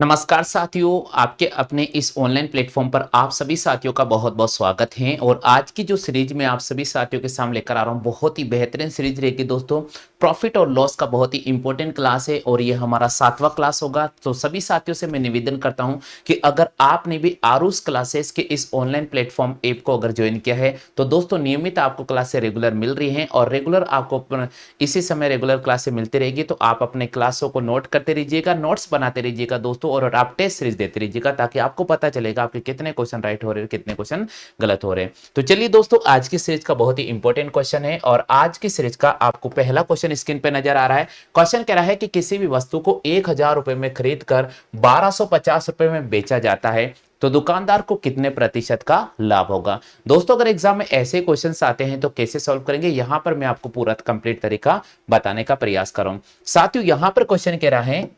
नमस्कार साथियों, आपके अपने इस ऑनलाइन प्लेटफॉर्म पर आप सभी साथियों का बहुत बहुत स्वागत है। और आज की जो सीरीज में आप सभी साथियों के सामने लेकर आ रहा हूं, बहुत ही बेहतरीन सीरीज रहेगी दोस्तों। प्रॉफिट और लॉस का बहुत ही इंपॉर्टेंट क्लास है और ये हमारा 7वां क्लास होगा। तो सभी साथियों से मैं निवेदन करता हूं कि अगर आपने भी आरूस क्लासेस के इस ऑनलाइन प्लेटफॉर्म ऐप को अगर ज्वाइन किया है तो दोस्तों नियमित आपको क्लासें रेगुलर मिल रही हैं और रेगुलर आपको इसी समय रेगुलर क्लासें मिलती रहेगी। तो आप अपने क्लासों को नोट करते रहिएगा, नोट्स बनाते रहिएगा दोस्तों, और आप टेस्ट सीरीज देते रहिएगा ताकि आपको पता चलेगा आपके कितने क्वेश्चन राइट हो रहे हैं, कितने क्वेश्चन गलत हो रहे हैं। तो चलिए दोस्तों, आज की सीरीज का बहुत ही इंपॉर्टेंट क्वेश्चन है और आज की सीरीज का आपको पहला क्वेश्चन स्क्रीन पे नजर आ रहा है। क्वेश्चन कह रहा है कि किसी भी वस्तु को 1000 रुपए में खरीद कर 1250 रुपए में बेचा जाता है तो दुकानदार को कितने प्रतिशत का लाभ होगा। दोस्तों, अगर एग्जाम में ऐसे क्वेश्चंस आते हैं तो कैसे सॉल्व करेंगे, यहां पर मैं आपको पूरा कंप्लीट तरीका बताने का प्रयास कर रहा हूं। साथियों, यहां पर क्वेश्चन कह रहा है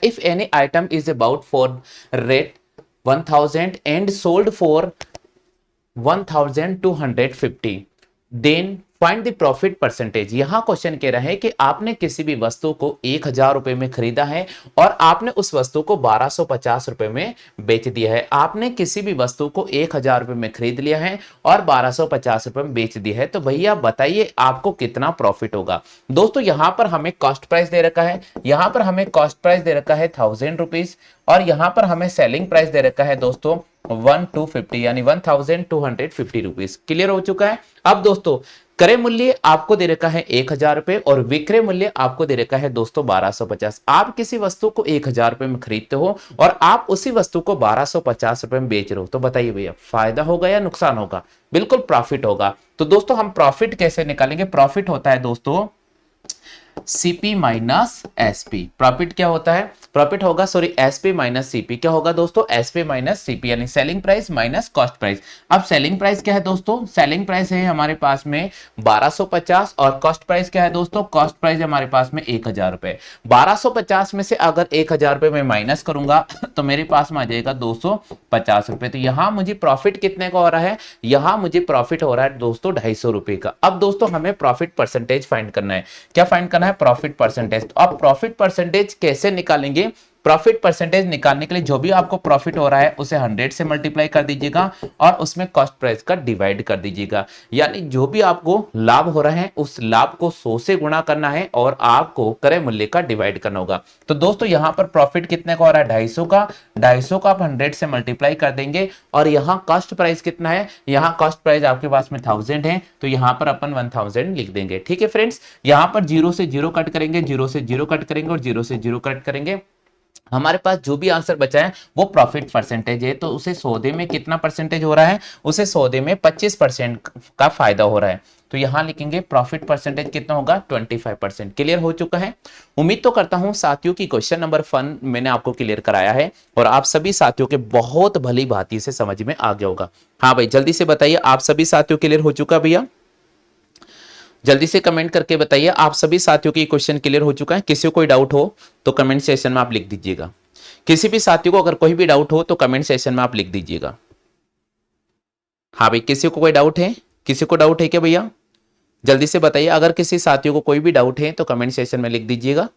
if any item is about for rate 1000 and sold for 1250 then find the profit percentage. यहां क्वेश्चन कह रहा है कि आपने किसी भी वस्तु को 1000 रुपए में खरीदा है और आपने उस वस्तु को 1250 रुपए में बेच दिया है। आपने किसी भी वस्तु को 1000 रुपए में खरीद लिया है और 1250 रुपए में बेच दिया है, तो भैया बताइए आपको कितना प्रॉफिट होगा। दोस्तों, यहां पर हमें कॉस्ट प्राइस दे रखा है, यहां पर हमें कॉस्ट प्राइस दे रखा है 1000 रुपीज और यहां पर हमें सेलिंग प्राइस दे रखा है दोस्तों 1250 यानी 1250 रुपीज। क्लियर हो चुका है। अब दोस्तों, क्रय मूल्य आपको दे रखा है 1000 रुपए और विक्रय मूल्य आपको दे रखा है दोस्तों 1250। आप किसी वस्तु को 1000 रुपए में खरीदते हो और आप उसी वस्तु को 1250 रुपए में बेच रहे हो, तो बताइए भैया फायदा होगा या नुकसान होगा। बिल्कुल प्रॉफिट होगा। तो दोस्तों, हम प्रॉफिट कैसे निकालेंगे। प्रॉफिट होता है दोस्तों सीपी माइनस एसपी। प्रॉफिट क्या होता है, प्रॉफिट होगा सॉरी एसपी माइनस सीपी। क्या होगा दोस्तों, एसपी माइनस सीपी यानी selling price minus cost price. अब सेलिंग प्राइस क्या है दोस्तों, सेलिंग प्राइस है हमारे पास में 1250 और कॉस्ट प्राइस क्या है दोस्तों, कॉस्ट प्राइस है हमारे पास में 1000 रुपए। 1250 में से अगर 1000 रुपए में माइनस करूंगा तो मेरे पास में आ जाएगा 250 रुपए। तो यहां मुझे प्रॉफिट कितने का हो रहा है, यहां मुझे प्रॉफिट हो रहा है दोस्तों 250 रुपए का। अब दोस्तों, हमें प्रॉफिट परसेंटेज फाइंड करना है। क्या फाइंड करना है, प्रॉफिट परसेंटेज। तो आप प्रॉफिट परसेंटेज कैसे निकालेंगे, प्रॉफिट परसेंटेज निकालने के लिए जो भी आपको प्रॉफिट हो रहा है उसे 100 से मल्टीप्लाई कर दीजिएगा और उसमें कॉस्ट प्राइस का डिवाइड कर दीजिएगा। यानी जो भी आपको लाभ हो रहा है उस लाभ को 100 से गुणा करना है और आपको क्रय मूल्य का डिवाइड करना होगा। तो दोस्तों, यहां पर प्रॉफिट कितने का हो रहा है, 250 का। 250 का आप 100 से मल्टीप्लाई कर देंगे और यहां कॉस्ट प्राइस कितना है, यहां कॉस्ट प्राइस आपके पास में 1000 है तो यहां पर अपन 1000 लिख देंगे। ठीक है फ्रेंड्स, यहां पर 0 से 0 कट करेंगे, 0 से 0 कट करेंगे और 0 से 0 कट करेंगे। हमारे पास जो भी आंसर बचा है वो प्रॉफिट परसेंटेज है। तो उसे सौदे में कितना परसेंटेज हो रहा है, उसे सौदे में 25% का फायदा हो रहा है। तो यहां लिखेंगे प्रॉफिट परसेंटेज कितना होगा, 25%। क्लियर हो चुका है। उम्मीद तो करता हूं साथियों की क्वेश्चन नंबर 1 मैंने आपको क्लियर कराया है और आप सभी साथियों के बहुत भली भांति से समझ में आ गया होगा। हाँ भाई, जल्दी से बताइए आप सभी साथियों क्लियर हो चुका भैया, जल्दी से कमेंट करके बताइए आप सभी साथियों की क्वेश्चन क्लियर हो चुका है। किसी को कोई डाउट हो तो कमेंट सेक्शन में आप लिख दीजिएगा। किसी भी साथियों को अगर कोई भी डाउट हो तो कमेंट सेक्शन में आप लिख दीजिएगा। हाँ भाई, किसी को कोई डाउट है, किसी को डाउट है क्या भैया, जल्दी से बताइए। अगर किसी साथियों को कोई भी डाउट है तो कमेंट सेक्शन में लिख दीजिएगा।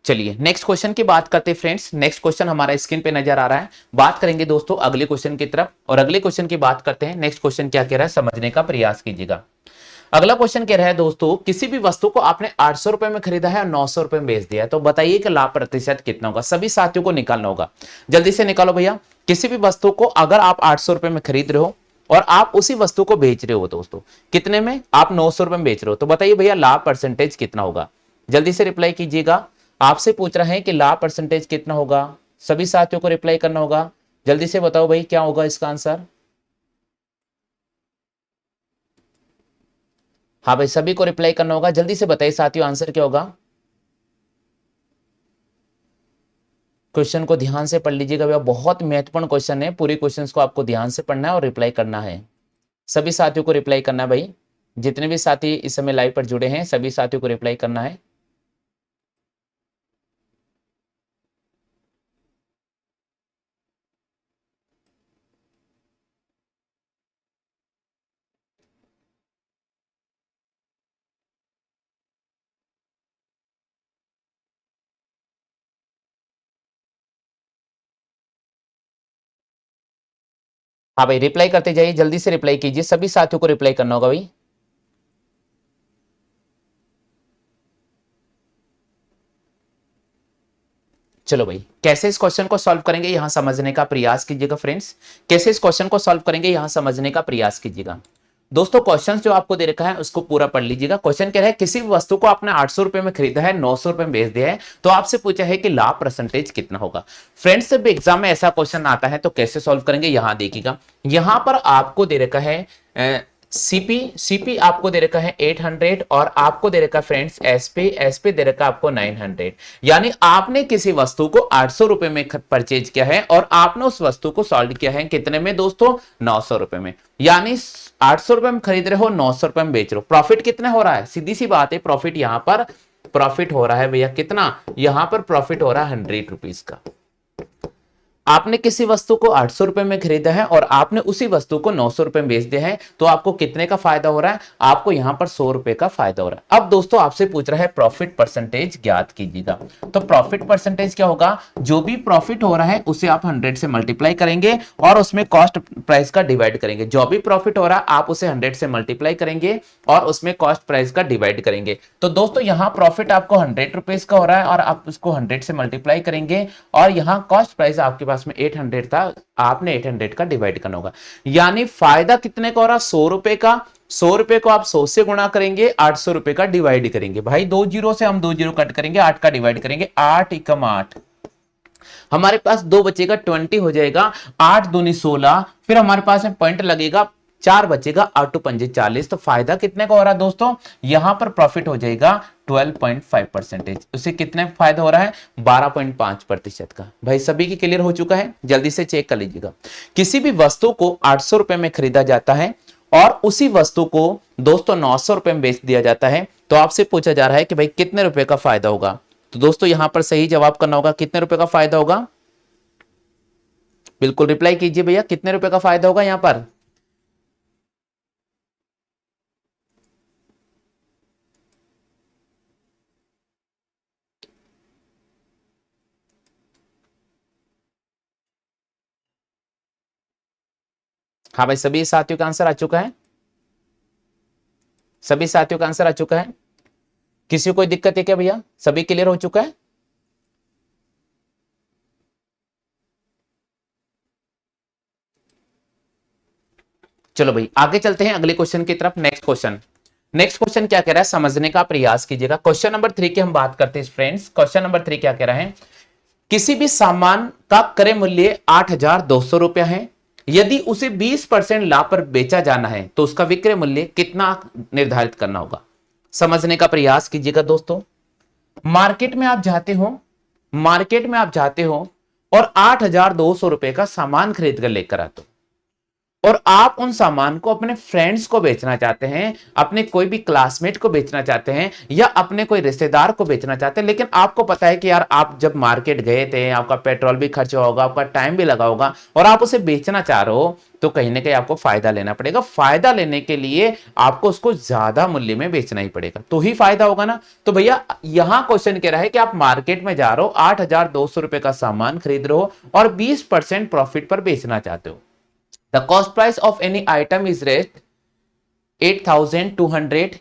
चलिए नेक्स्ट क्वेश्चन की बात करते हैं फ्रेंड्स। नेक्स्ट क्वेश्चन हमारा स्क्रीन पे नजर आ रहा है। बात करेंगे दोस्तों अगले क्वेश्चन की तरफ और अगले क्वेश्चन की बात करते हैं। नेक्स्ट क्वेश्चन क्या कह रहा है समझने का प्रयास कीजिएगा। अगला क्वेश्चन कह रहा है दोस्तों, किसी भी वस्तु को आपने 800 रुपए में खरीदा है और 900 रुपए में बेच दिया है, तो बताइए कि लाभ प्रतिशत कितना होगा। सभी साथियों को निकालना होगा, जल्दी से निकालो भैया। किसी भी वस्तु को अगर आप 800 रुपए में खरीद रहे हो और आप उसी वस्तु को बेच रहे हो दोस्तों कितने में, आप 900 रुपए में बेच रहे हो, तो बताइए भैया लाभ परसेंटेज कितना होगा। जल्दी से रिप्लाई कीजिएगा। आपसे पूछ रहे हैं कि लाभ परसेंटेज कितना होगा, सभी साथियों को रिप्लाई करना होगा। जल्दी से बताओ भाई क्या होगा इसका आंसर। हाँ भाई, सभी को रिप्लाई करना होगा, जल्दी से बताइए साथियों आंसर क्या होगा। क्वेश्चन को ध्यान से पढ़ लीजिएगा भैया, बहुत महत्वपूर्ण क्वेश्चन है। पूरी क्वेश्चन को आपको ध्यान से पढ़ना है और रिप्लाई करना है। सभी साथियों को रिप्लाई करना है भाई, जितने भी साथी इस समय लाइव पर जुड़े हैं सभी साथियों को रिप्लाई करना है। हाँ भाई रिप्लाई करते जाइए, जल्दी से रिप्लाई कीजिए, सभी साथियों को रिप्लाई करना होगा भाई। चलो भाई, कैसे इस क्वेश्चन को सॉल्व करेंगे यहां समझने का प्रयास कीजिएगा फ्रेंड्स। कैसे इस क्वेश्चन को सॉल्व करेंगे यहां समझने का प्रयास कीजिएगा। दोस्तों क्वेश्चन जो आपको दे रखा है उसको पूरा पढ़ लीजिएगा। क्वेश्चन कह रहा है किसी भी वस्तु को आपने 800 रुपए में खरीदा है, 900 रुपए में बेच दिया है, तो आपसे पूछा है कि लाभ परसेंटेज कितना होगा। फ्रेंड्स जब एग्जाम में ऐसा क्वेश्चन आता है तो कैसे सॉल्व करेंगे यहां देखिएगा। यहां पर आपको दे रखा है सीपी आपको दे रखा है 800 और आपको दे रखा फ्रेंड्स एसपी दे रखा आपको 900। यानी आपने किसी वस्तु को 800 रुपए में परचेज किया है और आपने उस वस्तु को सॉल्व किया है कितने में दोस्तों, 900 रुपए में। यानी 800 रुपए में खरीद रहे हो, 900 रुपए में बेच रहे हो। प्रॉफिट कितना हो रहा है, सीधी सी बात है, प्रॉफिट यहां पर प्रॉफिट हो रहा है भैया कितना, यहां पर प्रॉफिट हो रहा है 100 रुपीज का। आपने किसी वस्तु को 800 रुपए में खरीदा है और आपने उसी वस्तु को 900 रुपए में बेच दिया है, तो आपको कितने का फायदा हो रहा है, आपको यहां पर 100 रुपए का फायदा हो रहा है। अब दोस्तों आपसे पूछ रहा है प्रॉफिट परसेंटेज ज्ञात कीजिएगा। तो प्रॉफिट परसेंटेज क्या होगा, जो भी प्रॉफिट हो रहा है उसे आप 100 से मल्टीप्लाई करेंगे और उसमें कॉस्ट प्राइस का डिवाइड करेंगे। जो भी प्रॉफिट हो रहा है आप उसे 100 से मल्टीप्लाई करेंगे और उसमें कॉस्ट प्राइस का डिवाइड करेंगे। तो दोस्तों यहां प्रॉफिट आपको 100 रुपीज का हो रहा है और आप उसको 100 से मल्टीप्लाई करेंगे और यहां कॉस्ट प्राइस आपके पास में 800 था, आपने 800 का डिवाइड करना होगा। यानी फायदा कितने का हो रहा, 100 रुपए का। 100 रुपए को आप 100 से गुणा करेंगे, 800 रुपए का डिवाइड करेंगे। भाई 2 जीरो से हम 2 जीरो कट करेंगे, 8 का डिवाइड करेंगे, 8 एकम 8, हमारे पास 2 बचेगा, 20 हो जाएगा, 8 दूनी 16, फिर हमारे पास में पॉइंट लगेगा, 4 बचेगा, 8 टू 5 40। तो फायदा कितने का हो रहा है दोस्तों, यहां पर प्रॉफिट हो जाएगा 12.5%। उसे कितने फायदा हो रहा है, 12.5% का। भाई सभी की क्लियर हो चुका है, जल्दी से चेक कर लीजिएगा। किसी भी वस्तु को 800 रुपए में खरीदा जाता है और उसी वस्तु को दोस्तों 900 रुपए में बेच दिया जाता है, तो आपसे पूछा जा रहा है कि भाई कितने रुपए का फायदा होगा। तो दोस्तों यहां पर सही जवाब करना होगा, कितने रुपए का फायदा होगा, बिल्कुल रिप्लाई कीजिए भैया, कितने रुपए का फायदा होगा यहां पर। हाँ भाई सभी साथियों का आंसर आ चुका है, सभी साथियों का आंसर आ चुका है। किसी को कोई दिक्कत है क्या भैया, सभी क्लियर हो चुका है। चलो भाई आगे चलते हैं अगले क्वेश्चन की तरफ। नेक्स्ट क्वेश्चन क्या कह रहा है समझने का प्रयास कीजिएगा। क्वेश्चन नंबर 3 की हम बात करते हैं फ्रेंड्स। क्वेश्चन नंबर 3 क्या कह रहा है, किसी भी सामान का क्रय मूल्य 8,200 रुपया है, यदि उसे 20% लाभ पर बेचा जाना है तो उसका विक्रय मूल्य कितना निर्धारित करना होगा। समझने का प्रयास कीजिएगा दोस्तों। मार्केट में आप जाते हो, मार्केट में आप जाते हो और 8,200 रुपए का सामान खरीद कर लेकर आते हो और आप उन सामान को अपने फ्रेंड्स को बेचना चाहते हैं, अपने कोई भी क्लासमेट को बेचना चाहते हैं या अपने कोई रिश्तेदार को बेचना चाहते हैं, लेकिन आपको पता है कि यार आप जब मार्केट गए थे आपका पेट्रोल भी खर्च होगा, आपका टाइम भी लगा होगा और आप उसे बेचना चाह रहे हो, तो कहीं ना कहीं आपको फायदा लेना पड़ेगा। फायदा लेने के लिए आपको उसको ज्यादा मूल्य में बेचना ही पड़ेगा, तो ही फायदा होगा ना। तो भैया यहां क्वेश्चन कह रहा है कि आप मार्केट में जा रहे हो, 8,200 रुपए का सामान खरीद रहे हो और 20% प्रॉफिट पर बेचना चाहते हो। The cost price of any item is raised 8,200.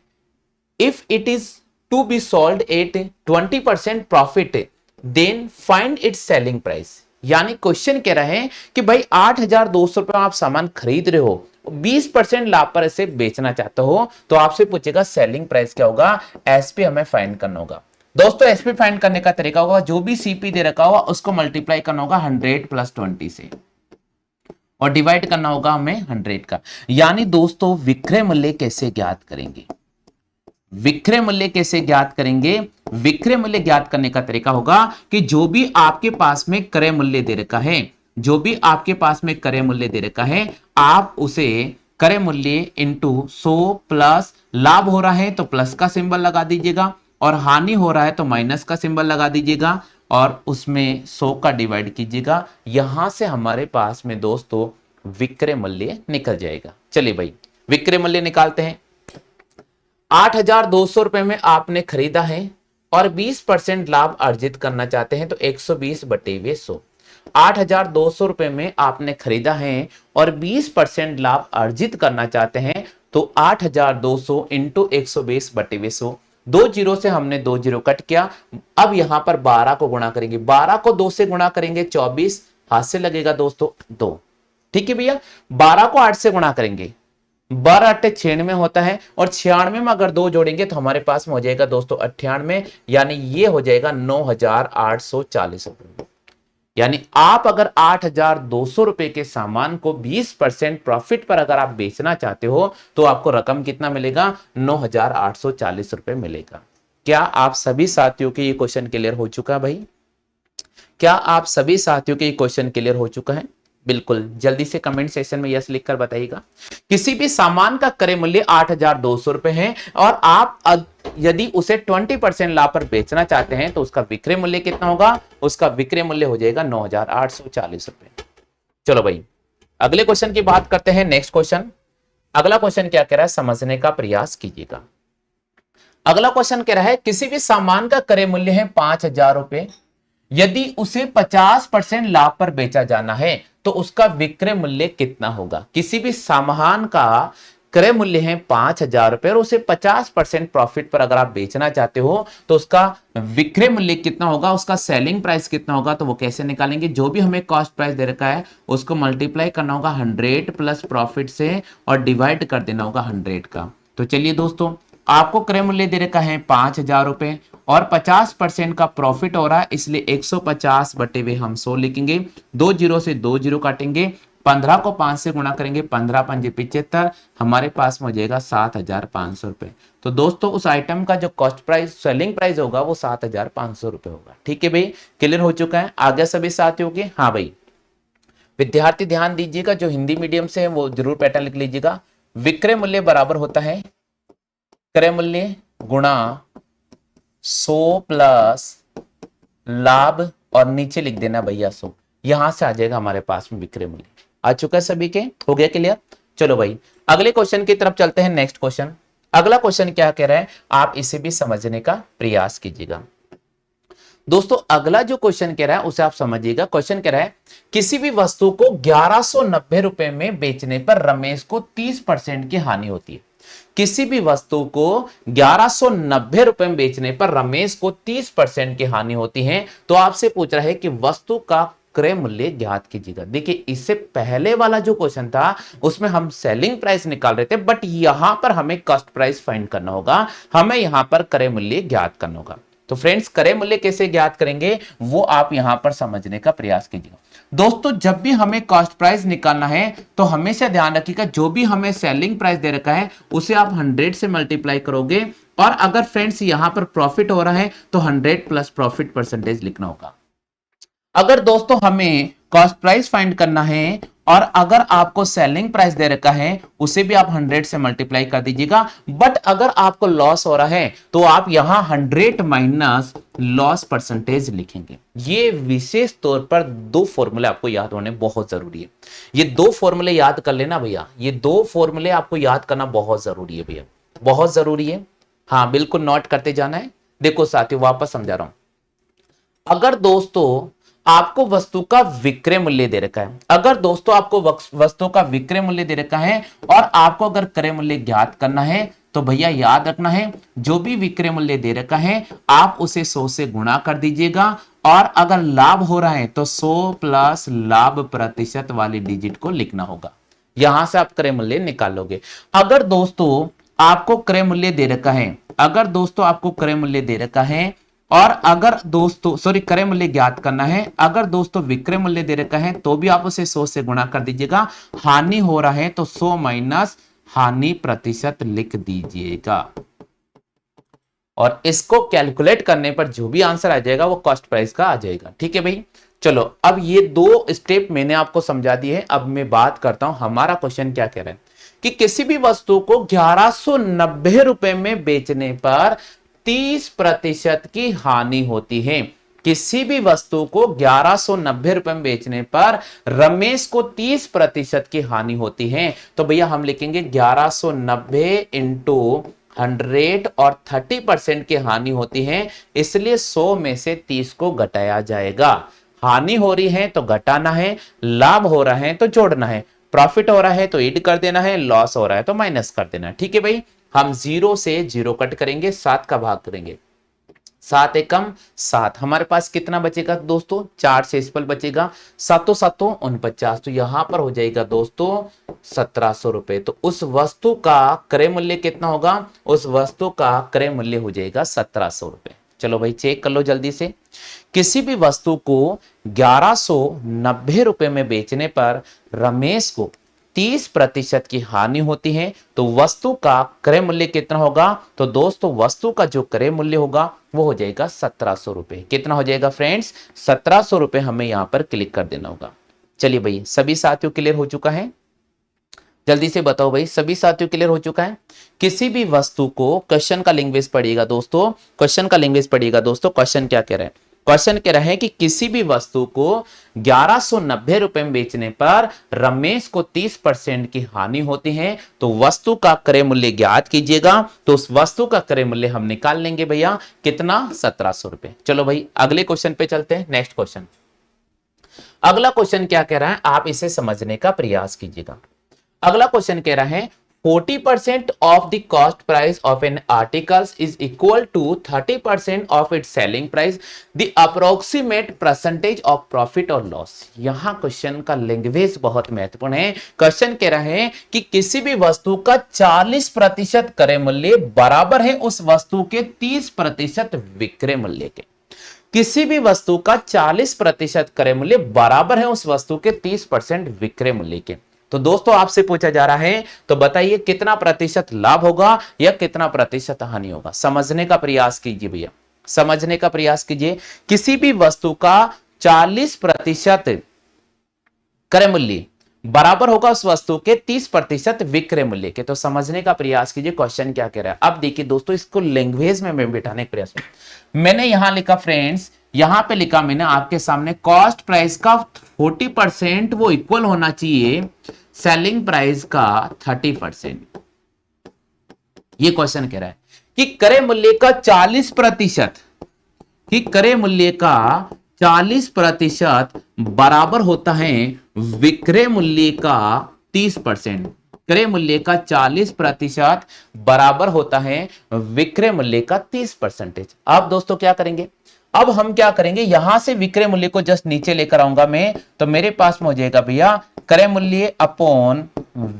If it is to be sold at 20% profit, then find its selling price. यानी क्वेश्चन कह रहे हैं कि भाई 8,200 रुपए आप सामान खरीद रहे हो, 20% लाभ पर इसे बेचना चाहते हो, तो आपसे पूछेगा सेलिंग प्राइस क्या होगा, एसपी हमें फाइंड करना होगा। दोस्तों एसपी फाइंड करने का तरीका होगा, जो भी सीपी दे रखा होगा उसको मल्टीप्लाई करना होगा 100 + 20 से और डिवाइड करना होगा हमें 100 का। यानी दोस्तों विक्रय मूल्य कैसे ज्ञात करेंगे, विक्रय मूल्य कैसे ज्ञात करेंगे, विक्रय मूल्य ज्ञात करने का तरीका होगा कि जो भी आपके पास में क्रय मूल्य दे रखा है, जो भी आपके पास में क्रय मूल्य दे रखा है, आप उसे क्रय मूल्य इंटू 100 प्लस लाभ हो रहा है तो प्लस का सिंबल लगा दीजिएगा और हानि हो रहा है तो माइनस का सिंबल लगा दीजिएगा और उसमें 100 का डिवाइड कीजिएगा। यहां से हमारे पास में दोस्तों विक्रय मूल्य निकल जाएगा। चलिए भाई विक्रय मूल्य निकालते हैं। 8,200 रुपए में आपने खरीदा है और 20% लाभ अर्जित करना चाहते हैं, तो 120 बटे 100। 8,200 रुपए में आपने खरीदा है और 20% लाभ अर्जित करना चाहते हैं, तो 8,200 इंटू 120/200, 2 जीरो से हमने 2 जीरो कट किया। अब यहां पर 12 को गुणा करेंगे, 12 को 2 से गुणा करेंगे 24, हाथ से लगेगा दोस्तों 2। ठीक है भैया, 12 को 8 से गुणा करेंगे, 12 अट्ठे 96 होता है, और 96 में अगर 2 जोड़ेंगे तो हमारे पास में हो जाएगा दोस्तों 98, यानी ये हो जाएगा 9,840 रुपए। यानी आप अगर 8,200 रुपए के सामान को 20% प्रॉफिट पर अगर आप बेचना चाहते हो तो आपको रकम कितना मिलेगा? 9,840 रुपए मिलेगा। क्या आप सभी साथियों के ये क्वेश्चन क्लियर हो चुका है भाई? क्या आप सभी साथियों के ये क्वेश्चन क्लियर हो चुका है? बिल्कुल जल्दी से कमेंट सेक्शन में यस लिखकर बताइएगा। किसी भी सामान का क्रय मूल्य 8,200 रुपए है और आप यदि उसे 20% लाभ पर बेचना चाहते हैं तो उसका विक्रय मूल्य कितना होगा? उसका विक्रय मूल्य हो जाएगा 9,840 रुपए। चलो भाई अगले क्वेश्चन की बात करते हैं। नेक्स्ट क्वेश्चन, अगला क्वेश्चन क्या कह रहा है समझने का प्रयास कीजिएगा। अगला क्वेश्चन कह रहा है किसी भी सामान का क्रय मूल्य है 5,000 रुपए, यदि उसे 50% लाभ पर बेचा जाना है तो उसका विक्रय मूल्य कितना होगा? किसी भी सामान का क्रय मूल्य है 5,000 रुपए और उसे 50% प्रॉफिट पर अगर आप बेचना चाहते हो तो उसका विक्रय मूल्य कितना होगा? उसका सेलिंग प्राइस कितना होगा? तो वो कैसे निकालेंगे? जो भी हमें कॉस्ट प्राइस दे रखा है उसको मल्टीप्लाई करना होगा 100 प्लस प्रॉफिट से और डिवाइड कर देना होगा 100 का। तो चलिए दोस्तों, आपको क्रय मूल्य दे रखा है 5,000 रुपए और 50% का प्रॉफिट हो रहा है, इसलिए 150 बटे हुए हम 100 लिखेंगे, 2 जीरो से 2 जीरो काटेंगे, 15 को 5 से गुणा करेंगे, 15 पंजे 75, हमारे पास में हो जाएगा 7,500 रुपए। तो दोस्तों उस आइटम का जो कॉस्ट प्राइस सेलिंग प्राइस होगा वो 7,500 रुपए होगा। ठीक है भाई, क्लियर हो चुका है? आगे सभी साथियों के? हाँ भाई, विद्यार्थी ध्यान दीजिएगा, जो हिंदी मीडियम से है वो जरूर पैटर्न लिख लीजिएगा। विक्रय मूल्य बराबर होता है क्रय मूल्य गुणा 100 प्लस लाभ और नीचे लिख देना भैया 100, यहां से आ जाएगा हमारे पास में विक्रय मूल्य। आ चुका है सभी के? हो गया क्लियर? चलो भाई अगले क्वेश्चन की तरफ चलते हैं। नेक्स्ट क्वेश्चन, अगला क्वेश्चन क्या कह रहा है आप इसे भी समझने का प्रयास कीजिएगा। दोस्तों अगला जो क्वेश्चन कह रहा है उसे आप समझिएगा। क्वेश्चन कह रहा है किसी भी वस्तु को 1190 रुपए में बेचने पर रमेश को 30% की हानि होती है। किसी भी वस्तु को 1190 रुपए में बेचने पर रमेश को 30% की हानि होती है। तो आपसे पूछ रहा है कि वस्तु का क्रय मूल्य ज्ञात कीजिएगा। देखिए इससे पहले वाला जो क्वेश्चन था उसमें हम सेलिंग प्राइस निकाल रहे थे, बट यहां पर हमें कॉस्ट प्राइस फाइंड करना होगा, हमें यहां पर क्रय मूल्य ज्ञात करना होगा। तो फ्रेंड्स क्रय मूल्य कैसे ज्ञात करेंगे वो आप यहां पर समझने का प्रयास कीजिएगा। दोस्तों जब भी हमें कॉस्ट प्राइस निकालना है तो हमेशा ध्यान रखिएगा जो भी हमें सेलिंग प्राइस दे रखा है उसे आप 100 से मल्टीप्लाई करोगे, और अगर फ्रेंड्स यहां पर प्रॉफिट हो रहा है तो 100 प्लस प्रॉफिट परसेंटेज लिखना होगा। अगर दोस्तों हमें कॉस्ट प्राइस फाइंड करना है और अगर आपको सेलिंग प्राइस दे रखा है उसे भी आप 100 से मल्टीप्लाई कर दीजिएगा, बट अगर आपको लॉस हो रहा है तो आप यहां 100 माइनस लॉस परसेंटेज लिखेंगे। ये विशेष तौर पर 2 फॉर्मूले आपको याद होने बहुत जरूरी है। ये 2 फॉर्मूले याद कर लेना भैया, ये 2 फॉर्मूले आपको याद करना बहुत जरूरी है भैया, बहुत जरूरी है। हाँ बिल्कुल नोट करते जाना है। देखो साथियों वापस समझा रहा हूं, अगर दोस्तों आपको वस्तु का विक्रय मूल्य दे रखा है, अगर दोस्तों आपको वस्तु का विक्रय मूल्य दे रखा है और आपको अगर क्रय मूल्य ज्ञात करना है तो भैया याद रखना है जो भी विक्रय मूल्य दे रखा है आप उसे 100 से गुणा कर दीजिएगा, और अगर लाभ हो रहा है तो 100 प्लस लाभ प्रतिशत वाली डिजिट को लिखना होगा, यहां से आप क्रय मूल्य निकालोगे। अगर दोस्तों आपको क्रय मूल्य दे रखा है, अगर दोस्तों आपको क्रय मूल्य दे रखा है और अगर दोस्तों क्रय मूल्य ज्ञात करना है, अगर दोस्तों विक्रय मूल्य दे रखा है तो भी आप उसे 100 से गुणा कर दीजिएगा, हानि हो रहा है तो 100 माइनस हानि प्रतिशत लिख दीजिएगा, और इसको कैलकुलेट करने पर जो भी आंसर आ जाएगा वो कॉस्ट प्राइस का आ जाएगा। ठीक है भाई, चलो अब ये 2 स्टेप मैंने आपको समझा दिए। अब मैं बात करता हूं हमारा क्वेश्चन क्या कह रहा है कि किसी भी वस्तु को 1190 रुपए में बेचने पर 30% की हानि होती है। किसी भी वस्तु को 1190 रुपए में बेचने पर रमेश को 30% की हानि होती है। तो भैया हम लिखेंगे 1190 इंटू 100 और 30% की हानि होती है, इसलिए 100 में से 30 को घटाया जाएगा। हानि हो रही है तो घटाना है, लाभ हो रहा है तो जोड़ना है, प्रॉफिट हो रहा है तो ऐड कर देना है, लॉस हो रहा है तो माइनस कर देना है। ठीक है भाई, हम 0 से 0 कट करेंगे, 7 का भाग करेंगे, 7 एकम 7, हमारे पास कितना बचेगा दोस्तों, 4 से इस पर बचेगा, सातों सातों 49, तो यहां पर हो जाएगा दोस्तों 1700 रुपए। तो उस वस्तु का क्रय मूल्य कितना होगा, उस वस्तु का क्रय मूल्य हो जाएगा 1700 रुपए। चलो भाई चेक कर लो जल्दी से। किसी भी वस्तु को 1190 रुपए में बेचने पर रमेश को 30% की हानि होती है, तो वस्तु का क्रय मूल्य कितना होगा, तो दोस्तों वस्तु का जो क्रय मूल्य होगा वो हो जाएगा 1700 रुपए। कितना हो जाएगा फ्रेंड्स, 1700 रुपए हमें यहां पर क्लिक कर देना होगा। चलिए भाई सभी साथियों क्लियर हो चुका है, जल्दी से बताओ भाई सभी साथियों क्लियर हो चुका है। किसी भी वस्तु को, क्वेश्चन का लैंग्वेज पढ़िएगा दोस्तों, क्वेश्चन का लैंग्वेज पढ़िएगा दोस्तों। क्वेश्चन क्या कह रहा है, क्वेश्चन कह रहा है कि किसी भी वस्तु को 1190 रुपए में बेचने पर रमेश को 30% की हानि होती है, तो वस्तु का क्रय मूल्य ज्ञात कीजिएगा। तो उस वस्तु का क्रय मूल्य हम निकाल लेंगे भैया, कितना, 1700 रुपए। चलो भाई अगले क्वेश्चन पे चलते हैं, नेक्स्ट क्वेश्चन। अगला क्वेश्चन क्या कह रहा है, आप इसे समझने का प्रयास कीजिएगा। अगला क्वेश्चन कह रहा है 40% of the cost price of an article is equal to 30% of its selling price. The approximate percentage of profit or loss. यहां क्वेश्चन का लैंग्वेज बहुत महत्वपूर्ण है। क्वेश्चन कह रहा है कि किसी भी वस्तु का 40% क्रय मूल्य बराबर है उस वस्तु के 30% विक्रय मूल्य के। किसी भी वस्तु का 40% क्रय मूल्य बराबर है उस वस्तु के 30% विक्रय मूल्य के। तो दोस्तों आपसे पूछा जा रहा है, तो बताइए कितना प्रतिशत लाभ होगा या कितना प्रतिशत हानि होगा। समझने का प्रयास कीजिए भैया, समझने का प्रयास कीजिए। किसी भी वस्तु का 40% क्रय मूल्य बराबर होगा उस वस्तु के 30% विक्रय मूल्य के। तो समझने का प्रयास कीजिए क्वेश्चन क्या कह रहा है। अब देखिए दोस्तों, इसको लैंग्वेज में मैं बिठाने का प्रयास, मैंने यहां लिखा फ्रेंड्स, यहां पे लिखा मैंने आपके सामने, कॉस्ट प्राइस का 40% वो इक्वल होना चाहिए सेलिंग प्राइस का 30%। ये क्वेश्चन कह रहा है कि क्रय मूल्य का 40%, कि क्रय मूल्य का 40% बराबर होता है विक्रय मूल्य का 30%। क्रय मूल्य का 40% बराबर होता है विक्रय मूल्य का 30%। अब दोस्तों क्या करेंगे, अब हम क्या करेंगे, यहां से विक्रय मूल्य को जस्ट नीचे लेकर आऊंगा मैं, तो मेरे पास में हो जाएगा भैया क्रय मूल्य अपॉन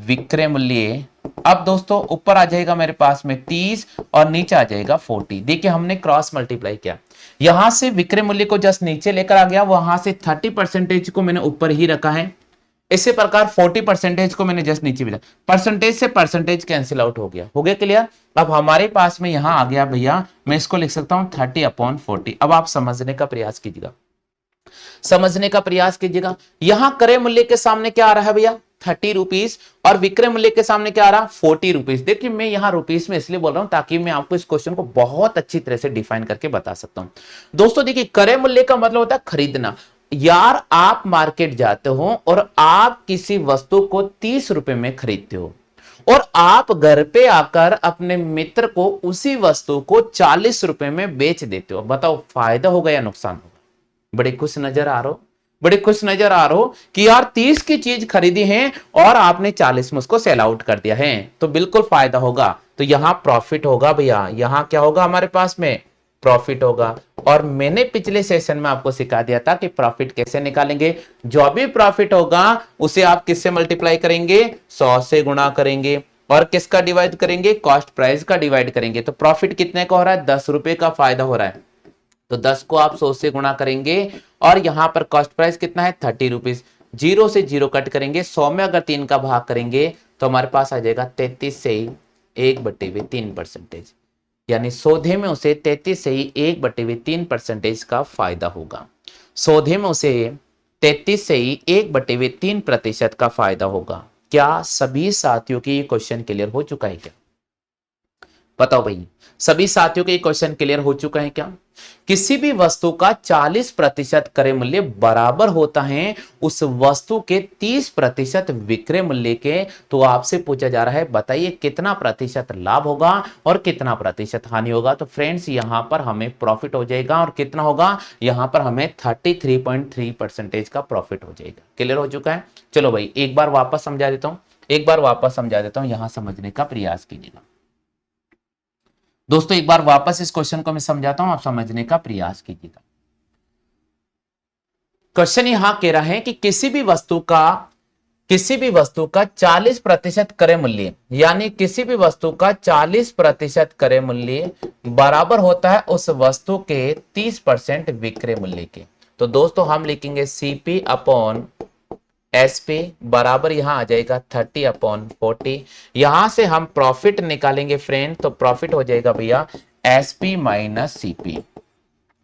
विक्रय मूल्य। अब दोस्तों ऊपर आ जाएगा मेरे पास में 30 और नीचे आ जाएगा 40। देखिए हमने क्रॉस मल्टीप्लाई किया, यहां से विक्रय मूल्य को जस्ट नीचे लेकर आ गया, वहां से 30% को मैंने ऊपर ही रखा है। इसी प्रकार 40% को मैंने जस्ट नीचे भेजा, परसेंटेज से परसेंटेज कैंसिल आउट हो गया। हो गया क्लियर। अब हमारे पास में यहां आ गया भैया, मैं इसको लिख सकता हूं 30/40। अब आप समझने का प्रयास कीजिएगा, समझने का प्रयास कीजिएगा। यहां क्रय मूल्य के सामने क्या आ रहा है भैया, 30 रुपीज, और विक्रय मूल्य के सामने क्या आ रहा है, 40 रुपीज। देखिए मैं यहां रुपीज में इसलिए बोल रहा हूं ताकि मैं आपको इस क्वेश्चन को बहुत अच्छी तरह से डिफाइन करके बता सकता हूं। दोस्तों देखिए क्रय मूल्य का मतलब होता है खरीदना। यार आप मार्केट जाते हो और आप किसी वस्तु को 30 रुपए में खरीदते हो और आप घर पे आकर अपने मित्र को उसी वस्तु को 40 रुपए में बेच देते हो, बताओ फायदा होगा या नुकसान होगा। बड़े खुश नजर आ रहे हो, बड़े खुश नजर आ रहे हो कि यार 30 की चीज खरीदी है और आपने 40 में उसको सेल आउट कर दिया है, तो बिल्कुल फायदा होगा। तो यहां प्रॉफिट होगा भैया, यहां क्या होगा हमारे पास में, प्रॉफिट होगा। और मैंने पिछले सेशन में आपको सिखा दिया था कि प्रॉफिट कैसे निकालेंगे। जो भी प्रॉफिट होगा उसे आप किससे मल्टीप्लाई करेंगे, 100 से गुणा करेंगे, और किसका डिवाइड करेंगे, कॉस्ट प्राइस का डिवाइड करेंगे। तो प्रॉफिट कितने का हो रहा है, 10 रुपए का फायदा हो रहा है, तो 10 को आप 100 से गुणा करेंगे, और यहां पर कॉस्ट प्राइस कितना है, 30 रुपीज। 0 से 0 कट करेंगे, 100 में अगर 3 का भाग करेंगे तो हमारे पास आ जाएगा 33 से 1/3%। यानी सौदे में उसे 33 से 1/3% का फायदा होगा। सौदे में उसे 33 से 1/3% का फायदा होगा। क्या सभी साथियों की ये क्वेश्चन क्लियर हो चुका है क्या? बताओ भाई, सभी साथियों के क्वेश्चन क्लियर हो चुका है क्या? किसी भी वस्तु का 40% क्रय मूल्य बराबर होता है उस वस्तु के 30% विक्रय मूल्य के। तो आपसे पूछा जा रहा है बताइए कितना प्रतिशत लाभ होगा और कितना प्रतिशत हानि होगा। तो फ्रेंड्स यहां पर हमें प्रॉफिट हो जाएगा और कितना होगा, यहां पर हमें 33.3% का प्रॉफिट हो जाएगा। क्लियर हो चुका है? चलो भाई एक बार वापस समझा देता हूं, यहां समझने का प्रयास कीजिएगा दोस्तों। एक बार वापस इस क्वेश्चन को मैं समझाता हूं, आप समझने का प्रयास कीजिएगा। क्वेश्चन यहां कह रहा है कि किसी भी वस्तु का 40% क्रय मूल्य, यानी किसी भी वस्तु का 40% क्रय मूल्य बराबर होता है उस वस्तु के 30% विक्रय मूल्य के। तो दोस्तों हम लिखेंगे सीपी अपॉन एसपी बराबर यहां आ जाएगा 30/40। यहां से हम प्रॉफिट निकालेंगे फ्रेंड, तो प्रॉफिट हो जाएगा भैया एसपी माइनस सीपी।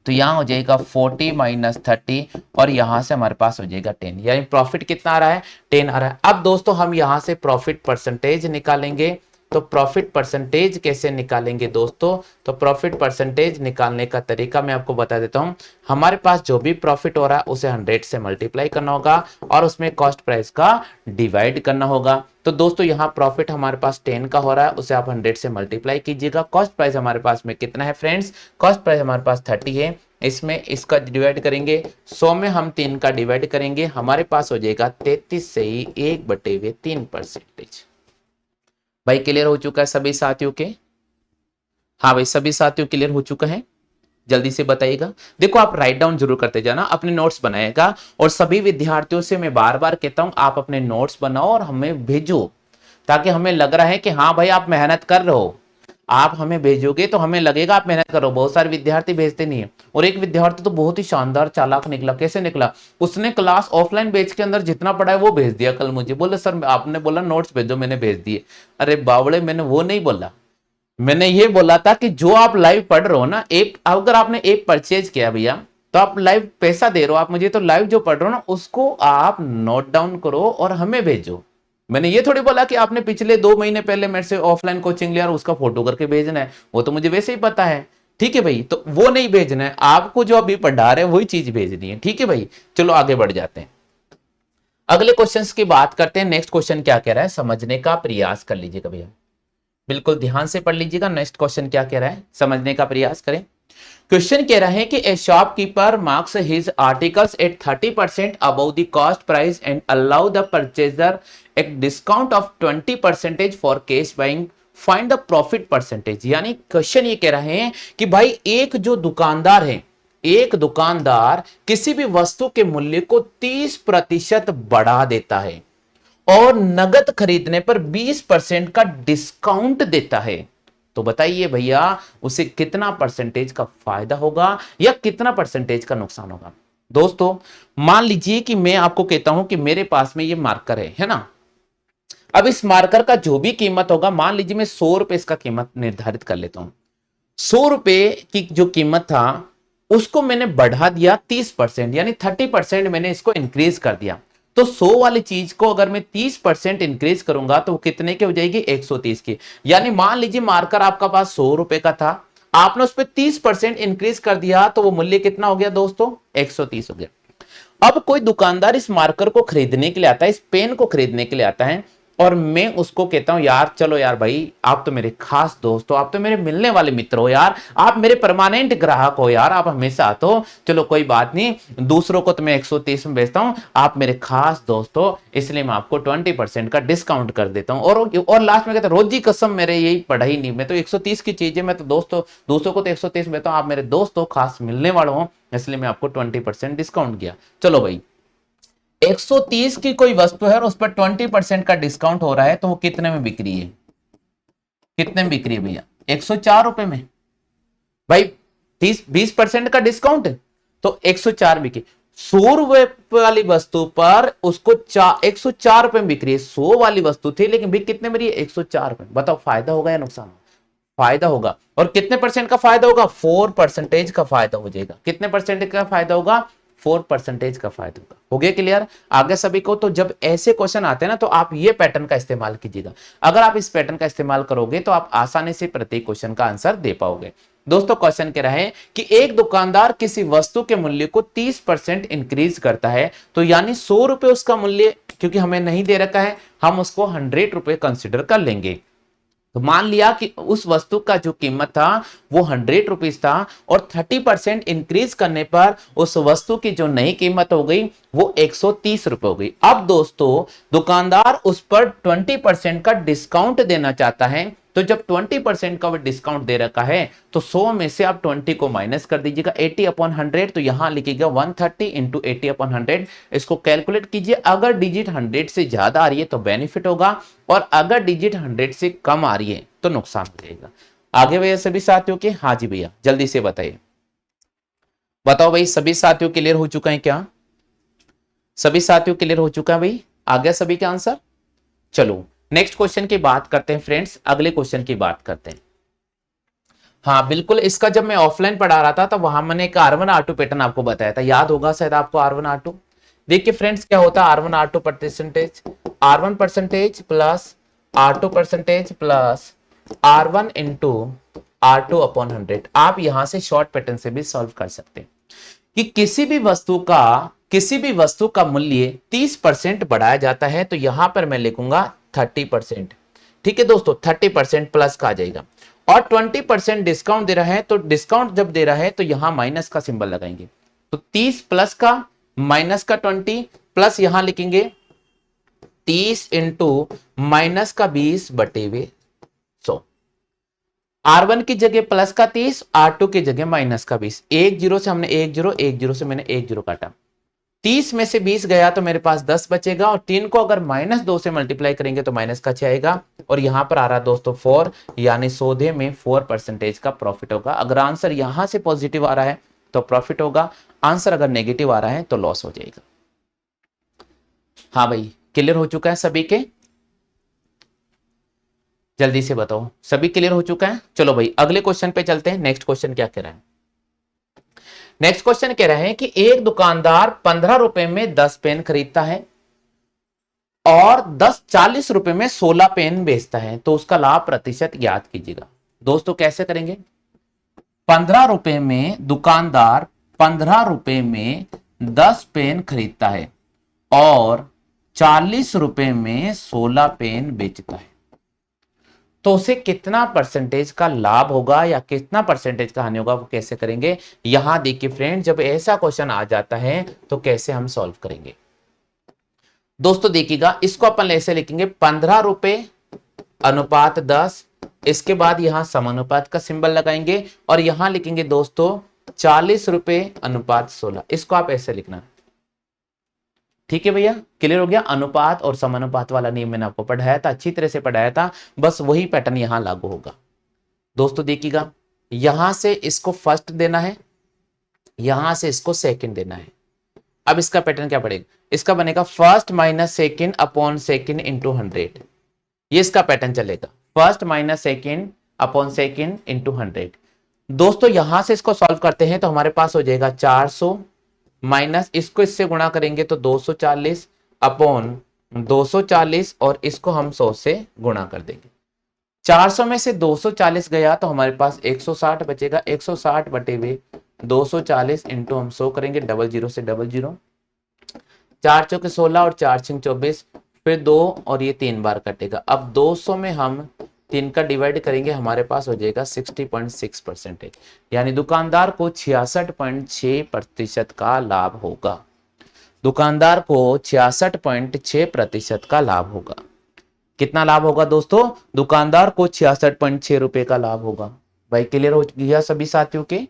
तो यहां हो जाएगा 40 माइनस 30 और यहां से हमारे पास हो जाएगा 10, यानी प्रॉफिट कितना आ रहा है, 10 आ रहा है। अब दोस्तों हम यहां से प्रॉफिट परसेंटेज निकालेंगे। तो प्रॉफिट परसेंटेज कैसे निकालेंगे दोस्तों? तो प्रॉफिट परसेंटेज निकालने का तरीका मैं आपको बता देता हूं। हमारे पास जो भी प्रॉफिट हो रहा है उसे 100 से मल्टीप्लाई करना होगा और उसमें कॉस्ट प्राइस का डिवाइड करना होगा। तो दोस्तों यहां प्रॉफिट हमारे पास 10 का हो रहा है, उसे आप 100 से मल्टीप्लाई कीजिएगा। कॉस्ट प्राइस हमारे पास में कितना है फ्रेंड्स? कॉस्ट प्राइस हमारे पास 30 है। इसमें इसका डिवाइड करेंगे 100 में, हम 3 का डिवाइड करेंगे, हमारे पास हो जाएगा 33 से ही 1/3%। भाई क्लियर हो चुका है सभी साथियों के? हाँ भाई सभी साथियों क्लियर हो चुका है? जल्दी से बताइएगा। देखो आप राइट डाउन जरूर करते जाना, अपने नोट्स बनाएगा। और सभी विद्यार्थियों से मैं बार बार कहता हूं आप अपने नोट्स बनाओ और हमें भेजो, ताकि हमें लग रहा है कि हाँ भाई आप मेहनत कर रहे हो। आप हमें भेजोगे तो हमें लगेगा आप मेहनत करो। बहुत सारे विद्यार्थी भेजते नहीं है, और एक विद्यार्थी तो बहुत ही शानदार चालाक निकला। कैसे निकला? उसने क्लास ऑफलाइन बैच के अंदर जितना पढ़ा है वो भेज दिया। कल मुझे बोले सर आपने बोला नोट्स भेजो, मैंने भेज दिए। अरे बावड़े, मैंने वो नहीं बोला, मैंने ये बोला था कि जो आप लाइव पढ़ रहे हो ना, एक अगर आपने एक परचेज किया भैया तो आप लाइव पैसा दे रहे हो आप मुझे, तो लाइव जो पढ़ रहे हो ना उसको आप नोट डाउन करो और हमें भेजो। मैंने ये थोड़ी बोला कि आपने पिछले 2 महीने पहले मेरे से ऑफलाइन कोचिंग लिया और उसका फोटो करके भेजना है, वो तो मुझे वैसे ही पता है। ठीक है भाई, तो वो नहीं भेजना है आपको, जो अभी पढ़ा रहे हैं वही चीज भेजनी है। ठीक है भाई, चलो आगे बढ़ जाते हैं, अगले क्वेश्चंस की बात करते हैं। नेक्स्ट क्वेश्चन क्या कह रहा है समझने का प्रयास कर लीजिएगा भैया, बिल्कुल ध्यान से पढ़ लीजिएगा। नेक्स्ट क्वेश्चन क्या कह रहा है समझने का प्रयास करें। क्वेश्चन कह रहा है कि a shopkeeper marks his articles at 30% above the cost price and allow the purchaser a discount of 20% for cash buying, find the profit percentage. यानी क्वेश्चन ये कह रहे हैं कि भाई एक जो दुकानदार है, एक दुकानदार किसी भी वस्तु के मूल्य को 30% बढ़ा देता है और नगद खरीदने पर 20% का डिस्काउंट देता है। तो बताइए भैया उसे कितना परसेंटेज का फायदा होगा या कितना परसेंटेज का नुकसान होगा। दोस्तों मान लीजिए कि मैं आपको कहता हूं कि मेरे पास में ये मार्कर है ना। अब इस मार्कर का जो भी कीमत होगा, मान लीजिए मैं 100 रुपए इसका कीमत निर्धारित कर लेता हूं। 100 रुपए की जो कीमत था उसको मैंने बढ़ा दिया 30%, यानी 30% मैंने इसको इंक्रीज कर दिया। तो 100 वाली चीज को अगर मैं 30% इंक्रीज करूंगा तो कितने की हो जाएगी? 130 की। यानी मान लीजिए मार्कर आपका पास 100 रुपए का था, आपने उस पर 30% इंक्रीज कर दिया तो वो मूल्य कितना हो गया दोस्तों? 130 हो गया। अब कोई दुकानदार इस मार्कर को खरीदने के लिए आता है, इस पेन को खरीदने के लिए आता है, और मैं उसको कहता हूं यार चलो यार भाई आप तो मेरे खास दोस्त हो, आप तो मेरे मिलने वाले मित्र हो यार, आप मेरे परमानेंट ग्राहक हो यार, आप हमेशा आते हो, चलो कोई बात नहीं, दूसरों को तो मैं 130 में बेचता हूं, आप मेरे खास दोस्त हो इसलिए मैं आपको 20% का डिस्काउंट कर देता हूं। और लास्ट में कहता रोज जी कसम मेरे यही पढ़ाई नहीं, मैं तो 130 की चीज है, मैं तो दूसरों को तो 130 में बेचता हूं, आप मेरे दोस्त हो, खास मिलने वाले हो, इसलिए मैं आपको 20% डिस्काउंट किया। चलो भाई 130 की कोई वस्तु है और उस पर 20% का डिस्काउंट हो रहा है, तो वो कितने में बिक रही है? कितने में बिक रही है भैया? 104 रुपए में। भाई 20% का डिस्काउंट है तो 104 बिकी। 100 रुपए वाली वस्तु पर उसको 104 रुपए में बिक रही है। 100 वाली वस्तु थी लेकिन बिक कितने में रही है? 104 रुपए। बताओ फायदा होगा या नुकसान? फायदा होगा। और कितने परसेंट का फायदा होगा? 4% का फायदा हो जाएगा। कितने परसेंट का फायदा होगा? 4% का फायदा होगा। हो गया क्लियर आगे सभी को? तो जब ऐसे क्वेश्चन आते हैं ना तो आप ये पैटर्न का इस्तेमाल कीजिएगा। अगर आप इस पैटर्न का इस्तेमाल करोगे तो आप आसानी से प्रत्येक क्वेश्चन का आंसर दे पाओगे। दोस्तों क्वेश्चन कह रहा है कि एक दुकानदार किसी वस्तु के मूल्य को 30% इंक्रीज करता है, तो यानी 100 रुपए उसका मूल्य, क्योंकि हमें नहीं दे रखा है, हम उसको 100 रुपए कंसिडर कर लेंगे। तो मान लिया कि उस वस्तु का जो कीमत था वो 100 रुपीज था और 30% इंक्रीज करने पर उस वस्तु की जो नई कीमत हो गई वो 130 रुपए हो गई। अब दोस्तों दुकानदार उस पर 20% का डिस्काउंट देना चाहता है, तो जब 20% का वो डिस्काउंट दे रखा है तो 100 में से आप 20 को माइनस कर दीजिएगा 80/100, तो यहां लिखिएगा 130 इंटू 80/100। इसको कैलकुलेट कीजिए, अगर डिजिट 100 से ज्यादा आ रही है तो बेनिफिट होगा और अगर डिजिट 100 से कम आ रही है तो नुकसान हो जाएगा। आगे भैया सभी साथियों के? हाँ जी भैया जल्दी से बताइए, बताओ भाई सभी साथियों क्लियर हो चुका है क्या? सभी साथियों क्लियर हो चुका है भाई? आ गया सभी का आंसर? चलो नेक्स्ट क्वेश्चन की बात करते हैं फ्रेंड्स, अगले क्वेश्चन की बात करते हैं। हाँ बिल्कुल, इसका जब मैं ऑफलाइन पढ़ा रहा था तो वहां मैंने एक R1 R2 पैटर्न आपको बताया था, याद होगा शायद आपको R1 R2। देखिए फ्रेंड्स क्या होता है R1 R2 percentage, R1 percentage plus R2 percentage plus R1 into R2/100। आप यहां से शॉर्ट पैटर्न से भी सॉल्व कर सकते हैं कि किसी भी वस्तु का मूल्य 30% बढ़ाया जाता है, तो यहां पर मैं लिखूंगा 30%। ठीक है दोस्तों, 30% प्लस का आ जाएगा और 20% डिस्काउंट दे रहा है, तो डिस्काउंट जब दे रहा है तो यहां माइनस का सिंबल लगाएंगे, तो 30 प्लस का माइनस का 20 प्लस यहां लिखेंगे 30 इंटू माइनस का 20/100। R1 की जगह प्लस का 30, R2 की जगह माइनस का 20। एक जीरो से हमने एक जीरो से मैंने एक जीरो काटा, 30 में से 20 गया तो मेरे पास 10 बचेगा और 3 को अगर -2 से मल्टीप्लाई करेंगे तो माइनस का 6 आएगा और यहां पर आ रहा दोस्तों 4, यानी सौदे में 4% का प्रॉफिट होगा। अगर आंसर यहां से पॉजिटिव आ रहा है तो प्रॉफिट होगा, आंसर अगर नेगेटिव आ रहा है तो लॉस हो जाएगा। हाँ भाई क्लियर हो चुका है सभी के? जल्दी से बताओ सभी क्लियर हो चुका है? चलो भाई अगले क्वेश्चन पे चलते हैं। नेक्स्ट क्वेश्चन क्या कह रहा है? नेक्स्ट क्वेश्चन कह रहे हैं कि एक दुकानदार 15 रुपए में 10 पेन खरीदता है और 40 रुपए में 16 पेन बेचता है, तो उसका लाभ प्रतिशत ज्ञात कीजिएगा। दोस्तों कैसे करेंगे? 15 रुपए में दुकानदार 15 रुपए में 10 पेन खरीदता है और 40 रुपए में 16 पेन बेचता है, तो उसे कितना परसेंटेज का लाभ होगा या कितना परसेंटेज का हानि होगा, वो कैसे करेंगे? यहां देखिए फ्रेंड, जब ऐसा क्वेश्चन आ जाता है तो कैसे हम सॉल्व करेंगे दोस्तों? देखिएगा, इसको अपन ऐसे लिखेंगे 15 रुपए अनुपात 10, इसके बाद यहां समानुपात का सिंबल लगाएंगे और यहां लिखेंगे दोस्तों 40 रुपए अनुपात 16। इसको आप ऐसे लिखना, ठीक है भैया? क्लियर हो गया? अनुपात और समानुपात वाला नियम मैंने आपको पढ़ाया था, अच्छी तरह से पढ़ाया था, बस वही पैटर्न यहां लागू होगा। दोस्तों देखिएगा, यहां से इसको फर्स्ट देना है, यहां से इसको सेकंड देना है। अब इसका पैटर्न क्या पड़ेगा? इसका बनेगा first minus second upon second into 100। ये इसका पैटर्न चलेगा, first minus second upon second into 100। दोस्तों यहां से इसको सॉल्व करते हैं तो हमारे पास हो जाएगा 400 माइनस इसको इससे गुणा करेंगे तो 240 अपॉन 240 और इसको हम 100 से गुणा कर देंगे। 400 में से 240 गया तो हमारे पास 160 बचेगा, 160 बटे हुए 240 इंटू हम 100 करेंगे, डबल जीरो से डबल जीरो, 4 चौके 16 और 4 छिंग 24, फिर 2 और ये 3 बार कटेगा। अब 200 में हम 3 का डिवाइड करेंगे, हमारे पास हो जाएगा 60.6%, यानी दुकानदार को 66.6% का लाभ होगा। दुकानदार को 66.6% का लाभ होगा। कितना लाभ होगा दोस्तों? दुकानदार को 66.6 रुपए का लाभ होगा। भाई क्लियर हो गया सभी साथियों के?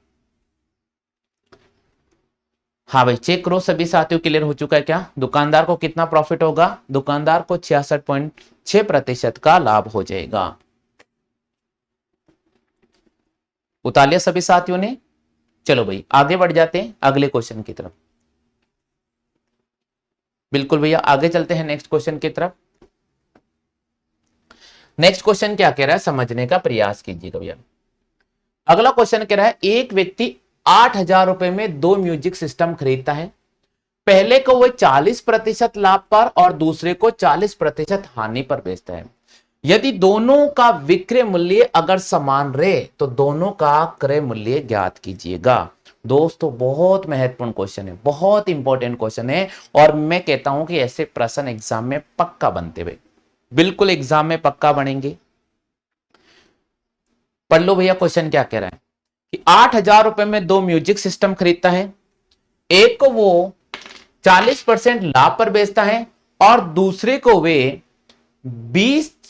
हाँ भाई चेक करो सभी साथियों, क्लियर हो चुका है क्या? दुकानदार को कितना प्रॉफिट होगा? दुकानदार को 66.6% का लाभ हो जाएगा। उतार लिया सभी साथियों ने? चलो भाई आगे बढ़ जाते हैं अगले क्वेश्चन की तरफ। बिल्कुल भैया आगे चलते हैं नेक्स्ट क्वेश्चन की तरफ। नेक्स्ट क्वेश्चन क्या कह रहा है समझने का प्रयास कीजिएगा भैया। अगला क्वेश्चन कह रहा है एक व्यक्ति 8,000 रुपए में 2 म्यूजिक सिस्टम खरीदता है पहले को वो 40% लाभ पर और दूसरे को 40% हानि पर बेचता है। यदि दोनों का विक्रय मूल्य अगर समान रहे तो दोनों का क्रय मूल्य ज्ञात कीजिएगा। दोस्तों बहुत महत्वपूर्ण क्वेश्चन है, बहुत इंपॉर्टेंट क्वेश्चन है, और मैं कहता हूं कि ऐसे प्रश्न एग्जाम में पक्का बनते हुए, बिल्कुल एग्जाम में पक्का बनेंगे। पढ़ लो भैया क्वेश्चन क्या कह रहा है कि 8,000 रुपए में दो म्यूजिक सिस्टम खरीदता है, एक को वो 40% लाभ पर बेचता है और दूसरे को वे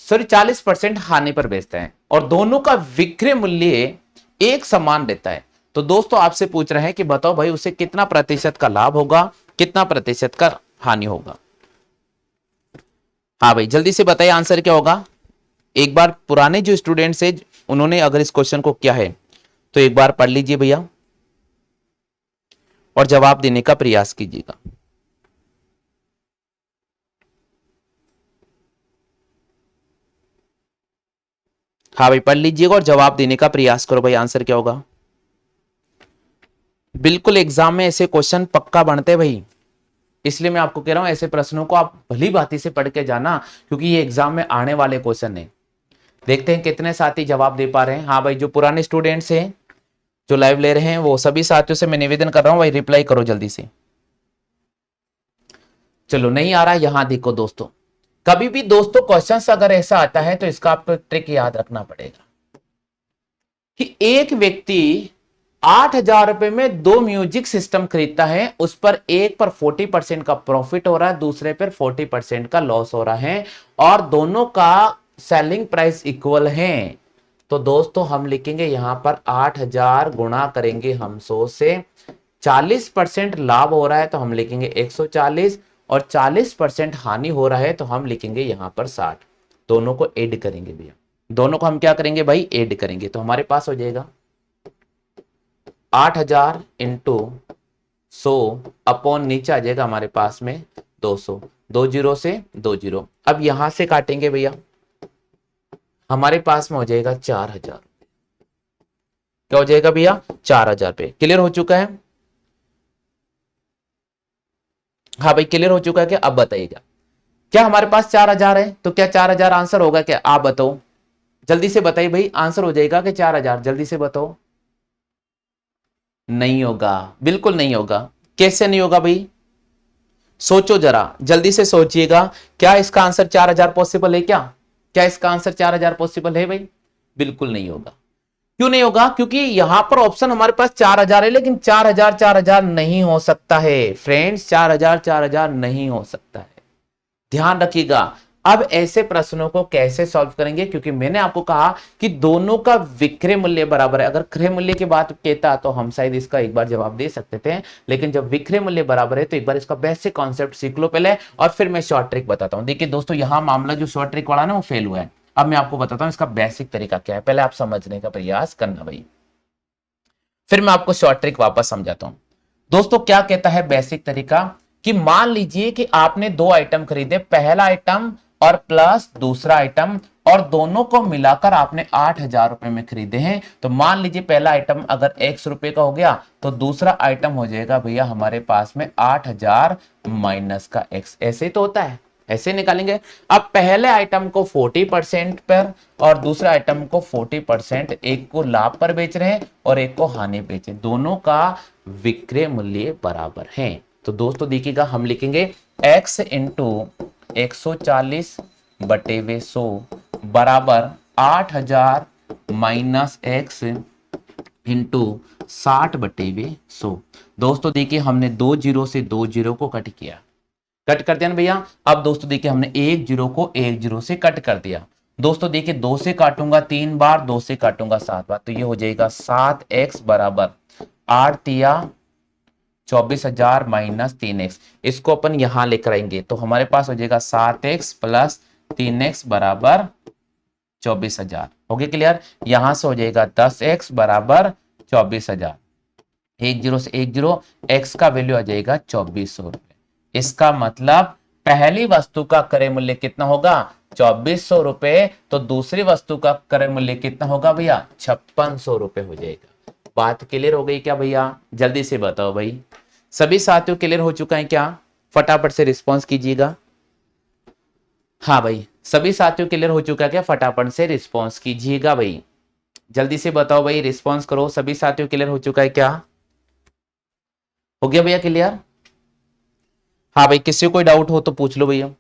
40% हानि पर बेचता है, और दोनों का विक्रय मूल्य एक समान रहता है। तो दोस्तों आपसे पूछ रहे हैं कि बताओ भाई उसे कितना प्रतिशत का लाभ होगा, कितना प्रतिशत का हानि होगा। हाँ भाई जल्दी से बताइए आंसर क्या होगा। एक बार पुराने जो स्टूडेंट्स है उन्होंने अगर इस क्वेश्चन को किया है तो एक बार पढ़ लीजिए भैया और जवाब देने का प्रयास कीजिएगा। हाँ भाई पढ़ लीजिएगा और जवाब देने का प्रयास करो भाई, आंसर क्या होगा। बिल्कुल एग्जाम में ऐसे क्वेश्चन पक्का बनते भाई, इसलिए मैं आपको कह रहा हूं ऐसे प्रश्नों को आप भली भांति से पढ़ के जाना, क्योंकि ये एग्जाम में आने वाले क्वेश्चन है। देखते हैं कितने साथी जवाब दे पा रहे हैं। हाँ भाई जो पुराने स्टूडेंट्स हैं जो लाइव ले रहे हैं वो सभी साथियों से मैं निवेदन कर रहा हूं भाई रिप्लाई करो जल्दी से। चलो नहीं आ रहा, यहां देखो दोस्तों, कभी भी दोस्तों क्वेश्चंस अगर ऐसा आता है तो इसका आपको ट्रिक याद रखना पड़ेगा कि एक व्यक्ति 8,000 रुपए में दो म्यूजिक सिस्टम खरीदता है, उस पर एक पर 40% का प्रॉफिट हो रहा है, दूसरे पर 40% का लॉस हो रहा है, और दोनों का सेलिंग प्राइस इक्वल है। तो दोस्तों हम लिखेंगे यहां पर 8,000 गुणा करेंगे हम 100 से, 40% लाभ हो रहा है तो हम लिखेंगे 140, और 40% हानि हो रहा है तो हम लिखेंगे यहां पर 60। दोनों को ऐड करेंगे भैया, दोनों को हम क्या करेंगे भाई ऐड करेंगे, तो हमारे पास हो जाएगा 8,000 इंटू 100 अपॉन नीचे आ जाएगा हमारे पास में 200, 2 जीरो से 2 जीरो। अब यहां से काटेंगे भैया, हमारे पास में हो जाएगा 4,000। क्या हो जाएगा भैया 4,000 पे। क्लियर हो चुका है। हाँ भाई क्लियर हो चुका है क्या, अब बताइएगा क्या हमारे पास 4,000 है तो क्या 4,000 आंसर होगा क्या, आप बताओ जल्दी से बताइए भाई, आंसर हो जाएगा कि 4,000, जल्दी से बताओ। नहीं होगा, बिल्कुल नहीं होगा। कैसे नहीं होगा भाई, सोचो जरा जल्दी से सोचिएगा, क्या इसका आंसर 4,000 पॉसिबल है क्या, क्या इसका आंसर 4,000 पॉसिबल है भाई, बिल्कुल नहीं होगा। क्यों नहीं होगा, क्योंकि यहां पर ऑप्शन हमारे पास 4,000 है, लेकिन 4,000 4,000 नहीं हो सकता है फ्रेंड्स, 4,000 4,000 नहीं हो सकता है, ध्यान रखिएगा। अब ऐसे प्रश्नों को कैसे सॉल्व करेंगे, क्योंकि मैंने आपको कहा कि दोनों का विक्रय मूल्य बराबर है। अगर क्रय मूल्य की बात कहता तो हम शायद इसका एक बार जवाब दे सकते थे, लेकिन जब विक्रय मूल्य बराबर है तो एक बार इसका बेसिक कॉन्सेप्ट सीख लो पहले, और फिर मैं शॉर्ट ट्रिक बताता हूं। देखिए दोस्तों यहां मामला जो शॉर्ट ट्रिक वाला ना वो फेल हुआ है, अब मैं आपको बताता हूं इसका बेसिक तरीका क्या है, पहले आप समझने का प्रयास करना भाई, फिर मैं आपको शॉर्ट ट्रिक वापस समझाता हूं। दोस्तों क्या कहता है बेसिक तरीका, कि मान लीजिए कि आपने दो आइटम खरीदे, पहला आइटम और प्लस दूसरा आइटम, और दोनों को मिलाकर आपने 8,000 रुपए में खरीदे हैं। तो मान लीजिए पहला आइटम अगर X रुपए का हो गया तो दूसरा आइटम हो जाएगा भैया हमारे पास में 8,000 माइनस का X। ऐसे ही तो होता है, ऐसे निकालेंगे। अब पहले आइटम को 40% पर और दूसरे आइटम को 40%, एक को लाभ पर बेच रहे हैं और एक को हानि बेच रहे हैं, दोनों का विक्रय मूल्य बराबर है। तो दोस्तों देखिएगा हम लिखेंगे x इंटू 140 बटे वे 100 बराबर 8,000 माइनस एक्स इंटू 60 बटे वे 100। दोस्तों देखिए हमने दो जीरो से दो जीरो को कट किया, कट कर दिया ना भैया। अब दोस्तों देखिए हमने एक जीरो को एक जीरो से कट कर दिया। दोस्तों देखिए 2 से काटूंगा 3 बार, 2 से काटूंगा 7 बार, तो ये हो जाएगा 7x बराबर 8 तिया 24,000 माइनस 3x। इसको अपन यहां लेकर आएंगे तो हमारे पास हो जाएगा 7x प्लस 3x बराबर 24,000। हो गया क्लियर। यहां से हो जाएगा 10x बराबर 24,000, एक जीरो से एक जीरो, x का वैल्यू आ जाएगा 2,400 रुपए। इसका मतलब पहली वस्तु का क्रय मूल्य कितना होगा 2,400 रुपए, तो दूसरी वस्तु का क्रय मूल्य कितना होगा भैया 5,600 रुपए हो जाएगा। बात क्लियर हो गई क्या भैया, जल्दी से बताओ भाई, सभी साथियों क्लियर हो चुका है क्या? फटाफट से रिस्पॉन्स कीजिएगा। हाँ भाई, सभी साथियों क्लियर हो चुका है क्या? फटाफट से रिस्पॉन्स कीजिएगा भाई, जल्दी से बताओ भाई, रिस्पॉन्स करो। सभी साथियों क्लियर हो चुका है क्या? हो गया भैया क्लियर? हाँ भाई, किसी को कोई डाउट हो तो पूछ लो भैया।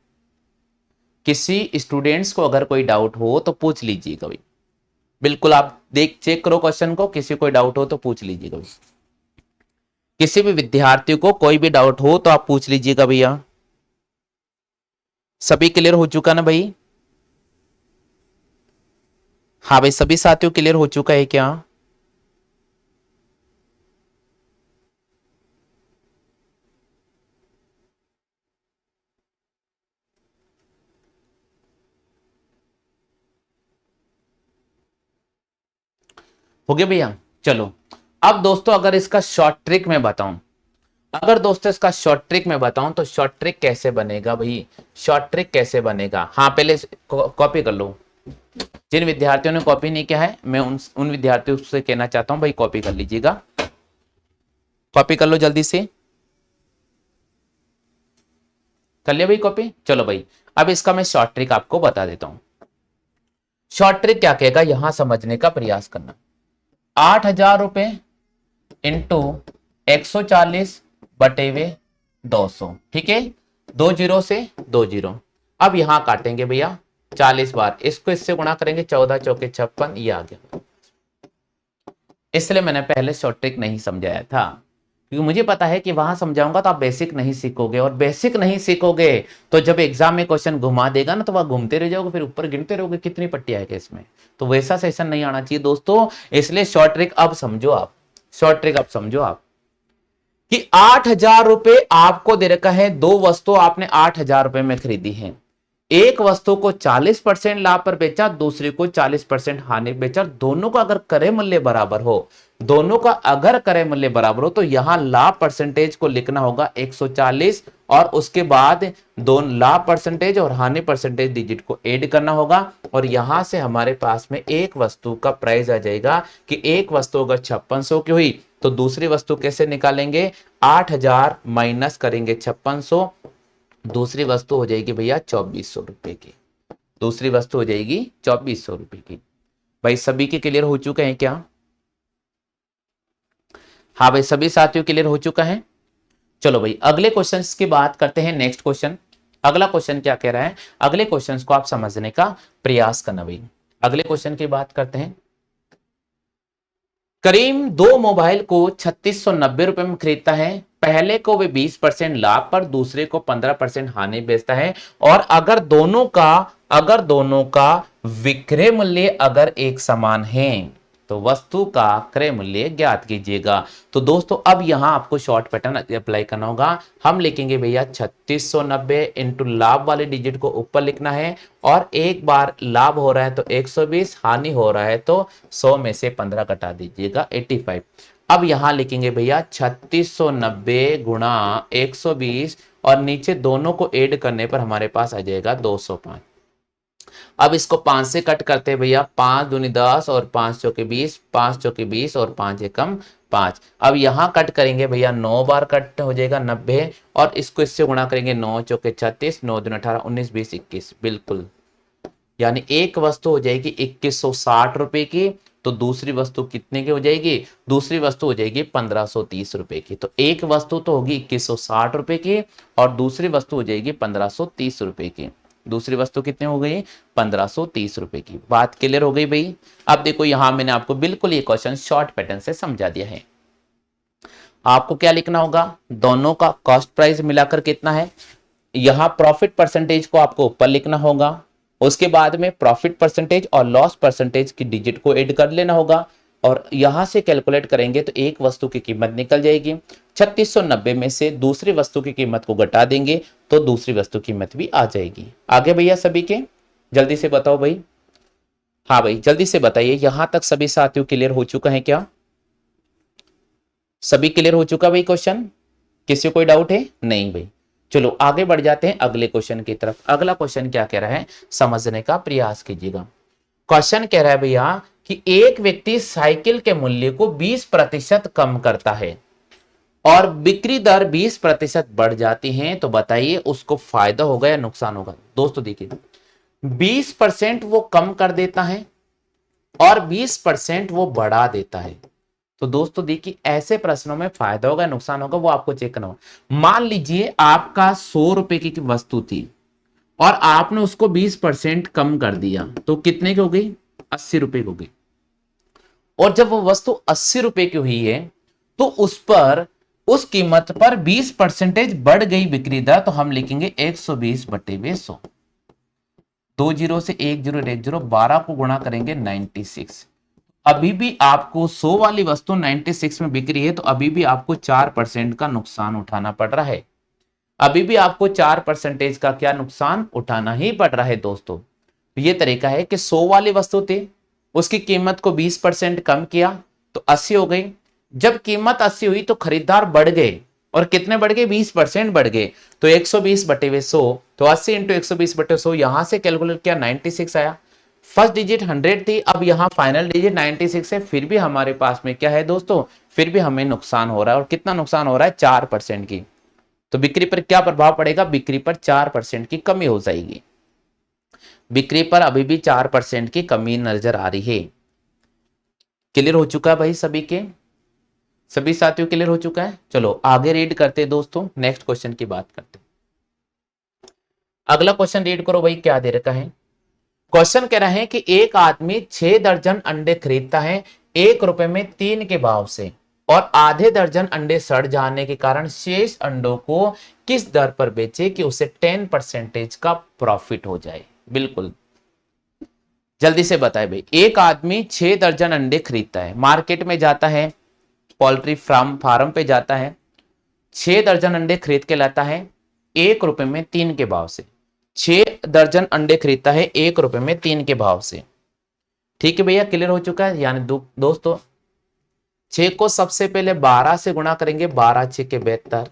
किसी स्टूडेंट्स को अगर कोई डाउट हो तो पूछ लीजिएगा भाई, बिल्कुल आप देख चेक करो क्वेश्चन को, किसी को कोई डाउट हो तो पूछ लीजिएगा भाई। किसी भी विद्यार्थी को कोई भी डाउट हो तो आप पूछ लीजिएगा भैया। सभी क्लियर हो चुका ना भाई? हाँ भाई, सभी साथियों क्लियर हो चुका है क्या? हो गया भैया? चलो, अब दोस्तों अगर इसका शॉर्ट ट्रिक मैं बताऊं, अगर दोस्तों इसका शॉर्ट ट्रिक मैं बताऊं तो शॉर्ट ट्रिक कैसे बनेगा भाई? शॉर्ट ट्रिक कैसे बनेगा? हाँ, पहले कॉपी कर लो। जिन विद्यार्थियों ने कॉपी नहीं किया है, मैं उन विद्यार्थियों से कहना चाहता हूं भाई, कॉपी कर लीजिएगा। कॉपी कर लो जल्दी से। कर लिया भाई कॉपी? चलो भाई, अब इसका मैं शॉर्ट ट्रिक आपको बता देता हूं। शॉर्ट ट्रिक क्या कहेगा, यहां समझने का प्रयास करना। 8,000 रुपए इंटू 140 बटे हुए 200, ठीक है, 2 जीरो से 2 जीरो। अब यहां काटेंगे भैया 40 बार, इसको इससे गुणा करेंगे, 14 चौके 56, ये आ गया। इसलिए मैंने पहले शॉर्ट ट्रिक नहीं समझाया था, क्योंकि मुझे पता है कि वहां समझाऊंगा तो आप बेसिक नहीं सीखोगे, और बेसिक नहीं सीखोगे तो जब एग्जाम में क्वेश्चन घुमा देगा ना, तो वह घूमते रह जाओगे, फिर ऊपर गिनते रहोगे कितनी पट्टी आएगी इसमें। तो वैसा सेशन नहीं आना चाहिए दोस्तों। इसलिए शॉर्ट ट्रिक अब समझो आप, शॉर्ट ट्रिक अब समझो आप कि 8,000 रुपए आपको दे रखा है, दो वस्तु आपने 8,000 रुपए में खरीदी है। एक वस्तु को 40% लाभ पर बेचा, दूसरे को 40% हानि बेचा। दोनों का अगर क्रय मूल्य बराबर हो, दोनों का अगर क्रय मूल्य बराबर हो, तो यहां लाभ परसेंटेज को लिखना होगा 140, और उसके बाद दोनों लाभ परसेंटेज और हानि परसेंटेज डिजिट को ऐड करना होगा, और यहां से हमारे पास में एक वस्तु का प्राइस आ जाएगा कि एक वस्तु अगर 5600 की हुई तो दूसरी वस्तु कैसे निकालेंगे? 8,000 माइनस करेंगे 5600, दूसरी वस्तु हो जाएगी भैया 2,400 रुपए की। दूसरी वस्तु हो जाएगी 2,400 रुपए की। भाई सभी के क्लियर हो चुके हैं क्या? हाँ भाई, सभी साथियों क्लियर हो चुका है? चलो भाई, अगले क्वेश्चंस की बात करते हैं। नेक्स्ट क्वेश्चन, अगला क्वेश्चन क्या कह रहा है, अगले क्वेश्चन को आप समझने का प्रयास करना भाई। अगले क्वेश्चन की बात करते हैं। करीम दो मोबाइल को 3,690 रुपए में खरीदता है। पहले को वे 20% लाभ पर, दूसरे को 15% हानि बेचता है, और अगर दोनों का विक्रय मूल्य अगर एक समान है तो वस्तु का क्रय मूल्य ज्ञात कीजिएगा। तो दोस्तों अब यहां आपको शॉर्ट पैटर्न अप्लाई करना होगा। हम लिखेंगे भैया 3,690 इंटू लाभ वाले डिजिट को ऊपर लिखना है, और एक बार लाभ हो रहा है तो 120, हानि हो रहा है तो 100 में से 15 घटा दीजिएगा, 85। अब यहां लिखेंगे भैया 3,690 गुणा 120, और नीचे दोनों को ऐड करने पर हमारे पास आ जाएगा 205। अब इसको 5 से कट करते हैं भैया, 5 दूनी 10 और 5 चौके 20, 5 चौके 20 और 5 एकम 5। अब यहां कट करेंगे भैया, 9 बार कट हो जाएगा 90, और इसको इससे गुणा करेंगे, 9 चौके 36, 9 दूनी 18, 19 20 21, बिल्कुल। यानी एक वस्तु हो जाएगी 2,160 रुपए की, तो दूसरी वस्तु कितने की हो जाएगी? दूसरी वस्तु हो जाएगी 1,530 रुपए की। तो एक वस्तु तो होगी 2,160 रुपए की, और दूसरी वस्तु हो जाएगी 1,530 रुपए की। दूसरी वस्तु कितने हो गई? 1,530 रुपए की। बात क्लियर हो गई भाई? अब देखो यहां मैंने आपको बिल्कुल ये क्वेश्चन शॉर्ट पैटर्न से समझा दिया है। आपको क्या लिखना होगा? दोनों का कॉस्ट प्राइस मिलाकर कितना है, यहां प्रॉफिट परसेंटेज को आपको ऊपर लिखना होगा, उसके बाद में प्रॉफिट परसेंटेज और लॉस परसेंटेज की डिजिट को ऐड कर लेना होगा, और यहां से कैलकुलेट करेंगे तो एक वस्तु की कीमत निकल जाएगी। 3,690 में से दूसरी वस्तु की कीमत को घटा देंगे तो दूसरी वस्तु की कीमत भी आ जाएगी। आगे भैया सभी के जल्दी से बताओ भाई। हाँ भाई, जल्दी से बताइए, यहां तक सभी साथियों क्लियर हो चुका है क्या? सभी क्लियर हो चुका भाई क्वेश्चन? किसी को कोई डाउट है? नहीं भाई। चलो आगे बढ़ जाते हैं अगले क्वेश्चन की तरफ। अगला क्वेश्चन क्या कह रहा है, समझने का प्रयास कीजिएगा। क्वेश्चन कह रहा है भैया कि एक व्यक्ति साइकिल के मूल्य को 20% कम करता है। और बिक्री दर 20% बढ़ जाती है, तो बताइए उसको फायदा होगा या नुकसान होगा। दोस्तों देखिए, 20% वो कम कर देता है और 20% वो बढ़ा देता है। तो दोस्तों देखिए, ऐसे प्रश्नों में फायदा होगा नुकसान होगा वो आपको चेक करना होगा। मान लीजिए आपका 100 रुपए की वस्तु थी और आपने उसको 20% कम कर दिया, तो कितने की हो गई? 80 रुपए की हो गई। और जब वो वस्तु 80 रुपए की हुई है, तो उस पर, उस कीमत पर 20% बढ़ गई बिक्री दर, तो हम लिखेंगे 120/100। 20 से 10 12 को गुणा करेंगे 96। अभी भी आपको 100 वाली वस्तु 96 में बिक रही है, तो अभी भी आपको 4% का नुकसान उठाना पड़ रहा है। अभी भी आपको 4% का क्या नुकसान उठाना ही पड़ रहा है दोस्तों। तो ये तरीका है कि 100 वाली वस्तु थी, उसकी कीमत को 20% कम किया तो 80 हो गई। जब कीमत 80 हुई तो खरीदार बढ़ गए, और कितने बढ़ गए? 20% बढ़ गए। तो 120/100, तो 80 इंटू 120/100 यहां से कैलकुलेट किया, 96 आया। फर्स्ट डिजिट 100 थी, अब यहां फाइनल डिजिट 96 है, फिर भी हमारे पास में क्या है दोस्तों? फिर भी हमें नुकसान हो रहा है। और कितना नुकसान हो रहा है? 4% की। तो बिक्री पर क्या प्रभाव पड़ेगा? बिक्री पर 4% की कमी हो जाएगी। बिक्री पर अभी भी 4% की कमी नजर आ रही है। क्लियर हो चुका है भाई सभी के? सभी साथियों क्लियर हो चुका है? चलो आगे रीड करते हैं दोस्तों, नेक्स्ट क्वेश्चन की बात करते हैं। अगला क्वेश्चन रीड करो भाई, क्या दे रखा है? क्वेश्चन कह रहा है कि एक आदमी 6 दर्जन अंडे खरीदता है 1 रुपए में 3 के भाव से, और आधे दर्जन अंडे सड़ जाने के कारण शेष अंडों को किस दर पर बेचे कि उसे 10% का प्रॉफिट हो जाए? बिल्कुल जल्दी से बताए भाई। एक आदमी 6 दर्जन अंडे खरीदता है, मार्केट में जाता है, पोल्ट्री फार्म पे जाता है, 6 दर्जन अंडे खरीद के लाता है 1 रुपए में 3 के भाव से। 6 दर्जन अंडे खरीदता है 1 रुपए में 3 के भाव से। ठीक है भैया, क्लियर हो चुका है? यानी दोस्तों 6 को सबसे पहले 12 से गुणा करेंगे, 12 6 के 72।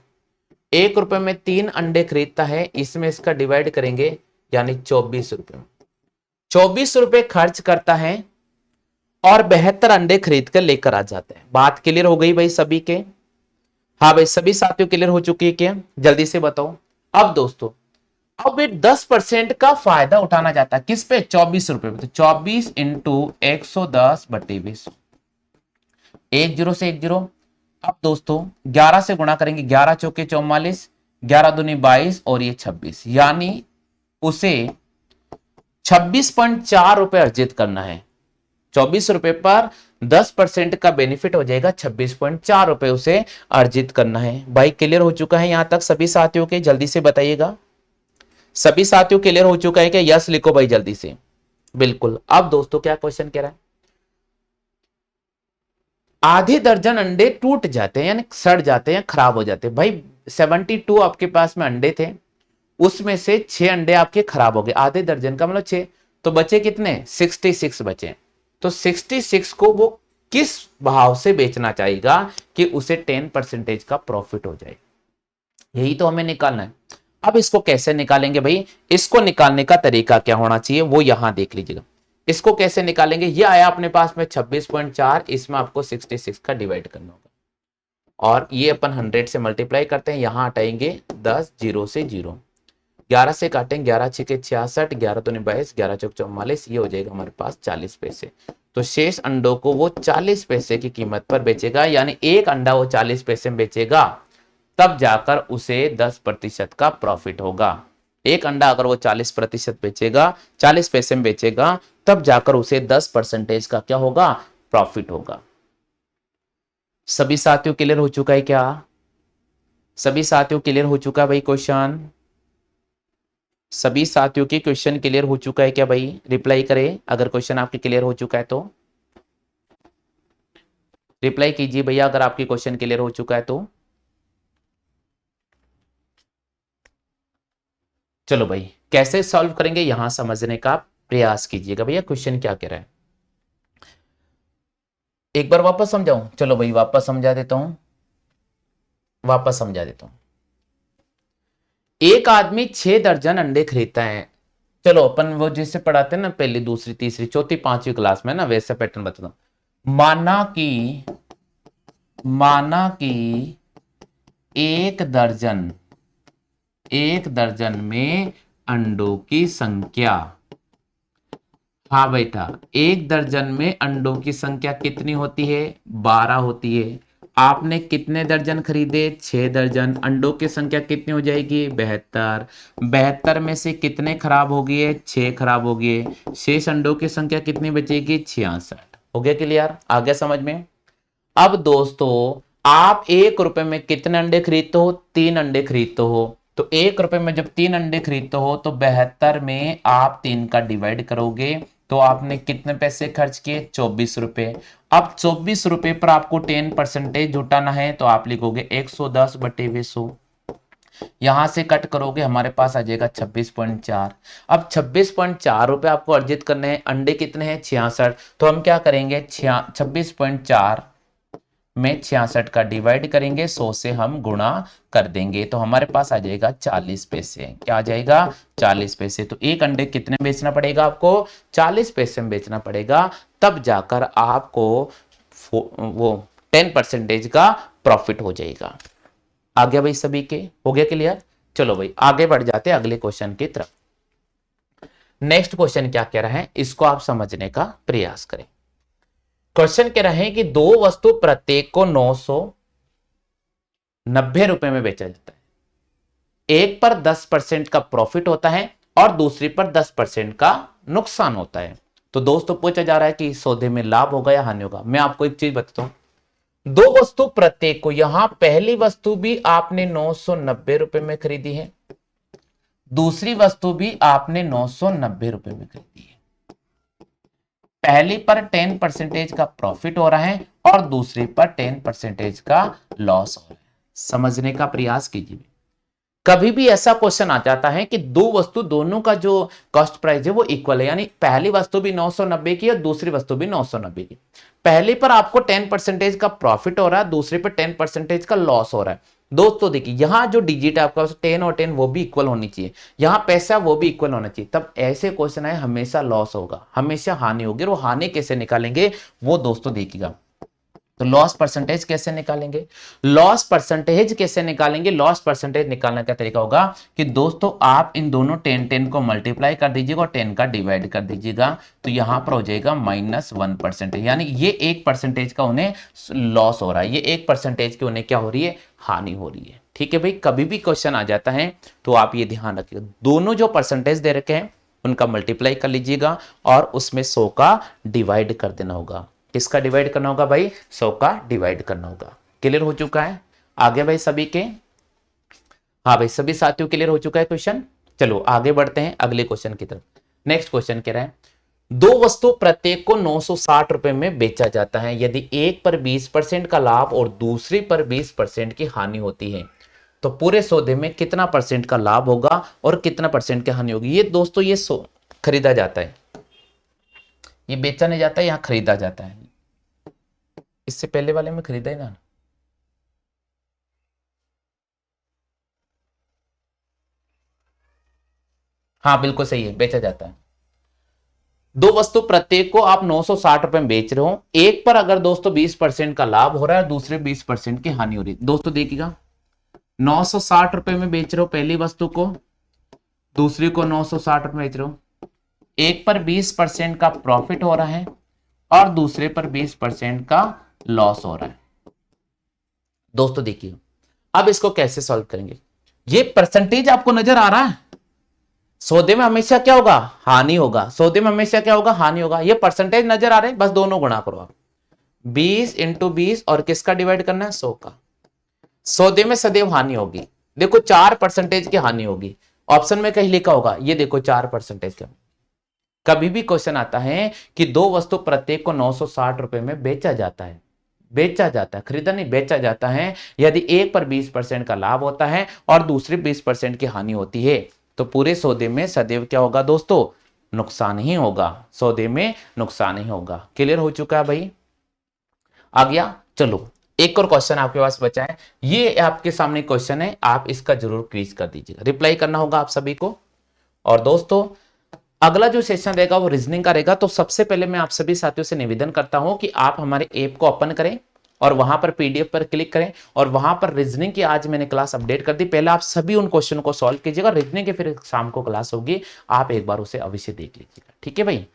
1 रुपए में 3 अंडे खरीदता है, इसमें इसका डिवाइड करेंगे, यानी 24 रुपए। 24 रुपए खर्च करता है और 72 अंडे खरीद कर लेकर आ जाते हैं। बात क्लियर हो गई भाई सभी के? हाँ भाई, सभी साथियों क्लियर हो चुकी है क्या? जल्दी से बताओ। अब दोस्तों, अब ये 10% का फायदा उठाना चाहता है, किस पे? 24 रुपए पे। तो 24 इंटू 110/20, 10 से 10। अब दोस्तों 11 से गुणा करेंगे, 11 चौके 44, 11 दूनी 22 और ये 26, यानी उसे 26.4 रुपए अर्जित करना है। 24 रुपए पर 10% का बेनिफिट हो जाएगा, 26.4 रुपए उसे अर्जित करना है। भाई क्लियर हो चुका है यहां तक सभी साथियों के? जल्दी से बताइएगा। सभी साथियों क्लियर हो चुका है क्या? यस लिखो भाई जल्दी से। बिल्कुल। अब दोस्तों क्या क्वेश्चन कह रहा है? आधे दर्जन अंडे टूट जाते हैं, यानी सड़ जाते हैं, खराब हो जाते हैं। भाई 72 आपके पास में अंडे थे, उसमें से 6 अंडे आपके खराब हो गए, आधे दर्जन का मतलब 6, तो बचे कितने? 66 बचे। तो 66 को वो किस भाव से बेचना चाहेगा कि उसे 10% का प्रॉफिट हो जाए? यही तो हमें निकालना है। अब इसको कैसे निकालेंगे भाई? इसको निकालने का तरीका क्या होना चाहिए वो यहां देख लीजिएगा। इसको कैसे निकालेंगे? ये आया अपने पास में 26.4, इसमें आपको 66 का डिवाइड करना होगा, और ये अपन 100 से मल्टीप्लाई करते हैं, यहां हटाएंगे 10, 0 से 0, 11 से काटेंगे, 11 6 66, 11 दूनी 22, 11 चौक 44, ये हो जाएगा हमारे पास 40 पैसे। तो शेष अंडों को वो 40 पैसे की कीमत पर बेचेगा, यानी एक अंडा वो 40 पैसे में बेचेगा, तब जाकर उसे 10% का प्रॉफिट होगा। एक अंडा अगर वो 40% बेचेगा, 40 पैसे में बेचेगा, तब जाकर उसे 10% का क्या होगा? प्रॉफिट होगा। सभी साथियों क्लियर हो चुका है क्या? सभी साथियों क्लियर हो चुका है भाई क्वेश्चन? सभी साथियों के क्वेश्चन क्लियर हो चुका है क्या भाई? रिप्लाई करें अगर क्वेश्चन आपके क्लियर हो चुका है तो। रिप्लाई कीजिए भैया अगर आपके क्वेश्चन क्लियर हो चुका है तो। चलो भाई, कैसे सॉल्व करेंगे यहां समझने का प्रयास कीजिएगा। भैया क्वेश्चन क्या कह रहा है एक बार वापस समझाऊं? चलो भाई वापस समझा देता हूं, वापस समझा देता हूं। एक आदमी 6 दर्जन अंडे खरीदता है। चलो अपन वो जैसे पढ़ाते हैं ना, पहली दूसरी तीसरी चौथी पांचवी क्लास में ना, वैसे पैटर्न बताता हूं। माना कि एक दर्जन में अंडों की संख्या। हाँ बेटा, एक दर्जन में अंडों की संख्या कितनी होती है? 12 होती है। आपने कितने दर्जन खरीदे? 6 दर्जन। अंडों की संख्या कितनी हो जाएगी? 72। 72 में से कितने खराब हो गए? 6 खराब हो गए। शेष अंडों की संख्या कितनी बचेगी? 66। हो गया क्लियर? आ गया समझ में? अब दोस्तों, आप 1 रुपए में कितने अंडे खरीदते हो? 3 अंडे खरीदते हो। तो 1 रुपए में जब 3 अंडे खरीदते हो तो 72 में आप 3 का डिवाइड करोगे तो आपने कितने पैसे खर्च किए? 24 रुपए। अब 24 रुपए पर आपको 10% जुटाना है तो आप लिखोगे 110/100। यहां से कट करोगे, हमारे पास आ जाएगा 26.4। अब 26.4 रुपए आपको अर्जित करने हैं। अंडे कितने हैं? 66। तो हम क्या करेंगे? 26.4 में 66 का डिवाइड करेंगे, 100 से हम गुणा कर देंगे तो हमारे पास आ जाएगा 40 पैसे। क्या आ जाएगा? 40 पैसे। तो एक अंडे कितने में बेचना पड़ेगा आपको? 40 पैसे में बेचना पड़ेगा, तब जाकर आपको वो 10% का प्रॉफिट हो जाएगा। आ गया भाई सभी के? हो गया क्लियर? चलो भाई आगे बढ़ जाते हैं अगले क्वेश्चन की तरफ। नेक्स्ट क्वेश्चन क्या कह रहा है, इसको आप समझने का प्रयास करें। क्वेश्चन कह रहे हैं कि दो वस्तु प्रत्येक को 990 रुपए में बेचा जाता है। एक पर 10% का प्रॉफिट होता है और दूसरी पर 10% का नुकसान होता है। तो दोस्तों पूछा जा रहा है कि सौदे में लाभ होगा या हानि होगा। मैं आपको एक चीज बताता हूं, दो वस्तु प्रत्येक को, यहां पहली वस्तु भी आपने 990 रुपए में खरीदी है, दूसरी वस्तु भी आपने 990 रुपए में खरीदी है। पहली पर 10% का प्रॉफिट हो रहा है और दूसरी पर 10% का लॉस हो रहा है। समझने का प्रयास कीजिए। कभी भी ऐसा क्वेश्चन आ जाता है कि दो वस्तु दोनों का जो कॉस्ट प्राइस है वो इक्वल है, यानी पहली वस्तु भी 990 की और दूसरी वस्तु भी 990 की। पहले पर आपको 10% का प्रॉफिट हो रहा है, दूसरे पर 10% का लॉस हो रहा है। दोस्तों देखिए, यहां जो डिजिट है आपका 10 और 10 वो भी इक्वल होनी चाहिए, यहां पैसा वो भी इक्वल होना चाहिए, तब ऐसे क्वेश्चन है हमेशा लॉस होगा, हमेशा हानि होगी। और वो हानि कैसे निकालेंगे वो दोस्तों देखिएगा। तो लॉस परसेंटेज कैसे निकालेंगे? लॉस परसेंटेज कैसे निकालेंगे? लॉस परसेंटेज निकालने का तरीका होगा कि दोस्तों आप इन दोनों 10 को मल्टीप्लाई कर दीजिएगा और 10 का डिवाइड कर दीजिएगा, तो यहां पर हो जाएगा -1%। यानी ये 1% का उन्हें लॉस हो रहा है, ये 1% की उन्हें क्या हो रही है? हानि हो रही है। ठीक है भाई, कभी भी क्वेश्चन आ जाता है तो आप ये ध्यान रखिएगा, दोनों जो परसेंटेज दे रखे हैं उनका मल्टीप्लाई कर लीजिएगा और उसमें 100 का डिवाइड कर देना होगा। किसका डिवाइड करना होगा भाई? 100 का डिवाइड करना होगा। क्लियर हो चुका है? आगे भाई सभी के? हाँ भाई सभी साथियों क्लियर हो चुका है क्वेश्चन? चलो आगे बढ़ते हैं अगले क्वेश्चन की तरफ। नेक्स्ट क्वेश्चन कह रहा है, दो वस्तु प्रत्येक को 960 रुपए में बेचा जाता है। यदि एक पर 20% का लाभ और दूसरी पर 20% की हानि होती है तो पूरे सौदे में कितना परसेंट का लाभ होगा और कितना परसेंट की हानि होगी? ये दोस्तों ये खरीदा जाता है, ये बेचा नहीं जाता है, यहां खरीदा जाता है। इससे पहले वाले में खरीदा ही ना। हाँ बिल्कुल सही है, बेचा जाता है। दो वस्तु प्रत्येक को आप 960 रुपए में बेच रहे हो, एक पर अगर दोस्तों 20% का लाभ हो रहा है, दूसरे 20% की हानि हो रही है। दोस्तों देखिएगा, 960 रुपए में बेच रहे हो पहली वस्तु को, दूसरी को 960 रुपए बेच रहे हो, एक पर 20% का प्रॉफिट हो रहा है और दूसरे पर 20% का लॉस हो रहा है। दोस्तों देखिए, अब इसको कैसे सॉल्व करेंगे? ये परसेंटेज आपको नजर आ रहा है? सौदे में हमेशा क्या होगा? हानि होगा। सौदे में हमेशा क्या होगा? हानि होगा। ये परसेंटेज नजर आ रहे हैं, बस दोनों गुणा करो आप। 20 × 20 और किसका डिवाइड करना है? 100 का। सौदे में सदैव हानि होगी। देखो 4% की हानि होगी, ऑप्शन में कहीं लिखा होगा, ये देखो 4% का। कभी भी क्वेश्चन आता है कि दो वस्तु प्रत्येक को 960 रुपए में बेचा जाता है, बेचा जाता है, खरीदा नहीं, बेचा जाता है। यदि एक पर 20% का लाभ होता है और दूसरी 20% की हानि होती है तो पूरे सौदे में सदैव क्या होगा दोस्तों? नुकसान ही होगा। सौदे में नुकसान ही होगा। क्लियर हो चुका है भाई? आ गया? चलो एक और क्वेश्चन आपके पास बचा है, ये आपके सामने क्वेश्चन है, आप इसका जरूर क्विज कर दीजिएगा, रिप्लाई करना होगा आप सभी को। और दोस्तों अगला जो सेशन रहेगा वो रीजनिंग का रहेगा। तो सबसे पहले मैं आप सभी साथियों से निवेदन करता हूं कि आप हमारे ऐप को ओपन करें और वहां पर पीडीएफ पर क्लिक करें और वहां पर रीजनिंग की आज मैंने क्लास अपडेट कर दी। पहले आप सभी उन क्वेश्चन को सॉल्व कीजिएगा, रीजनिंग की फिर शाम को क्लास होगी, आप एक बार उसे अवश्य देख लीजिएगा। ठीक है भाई।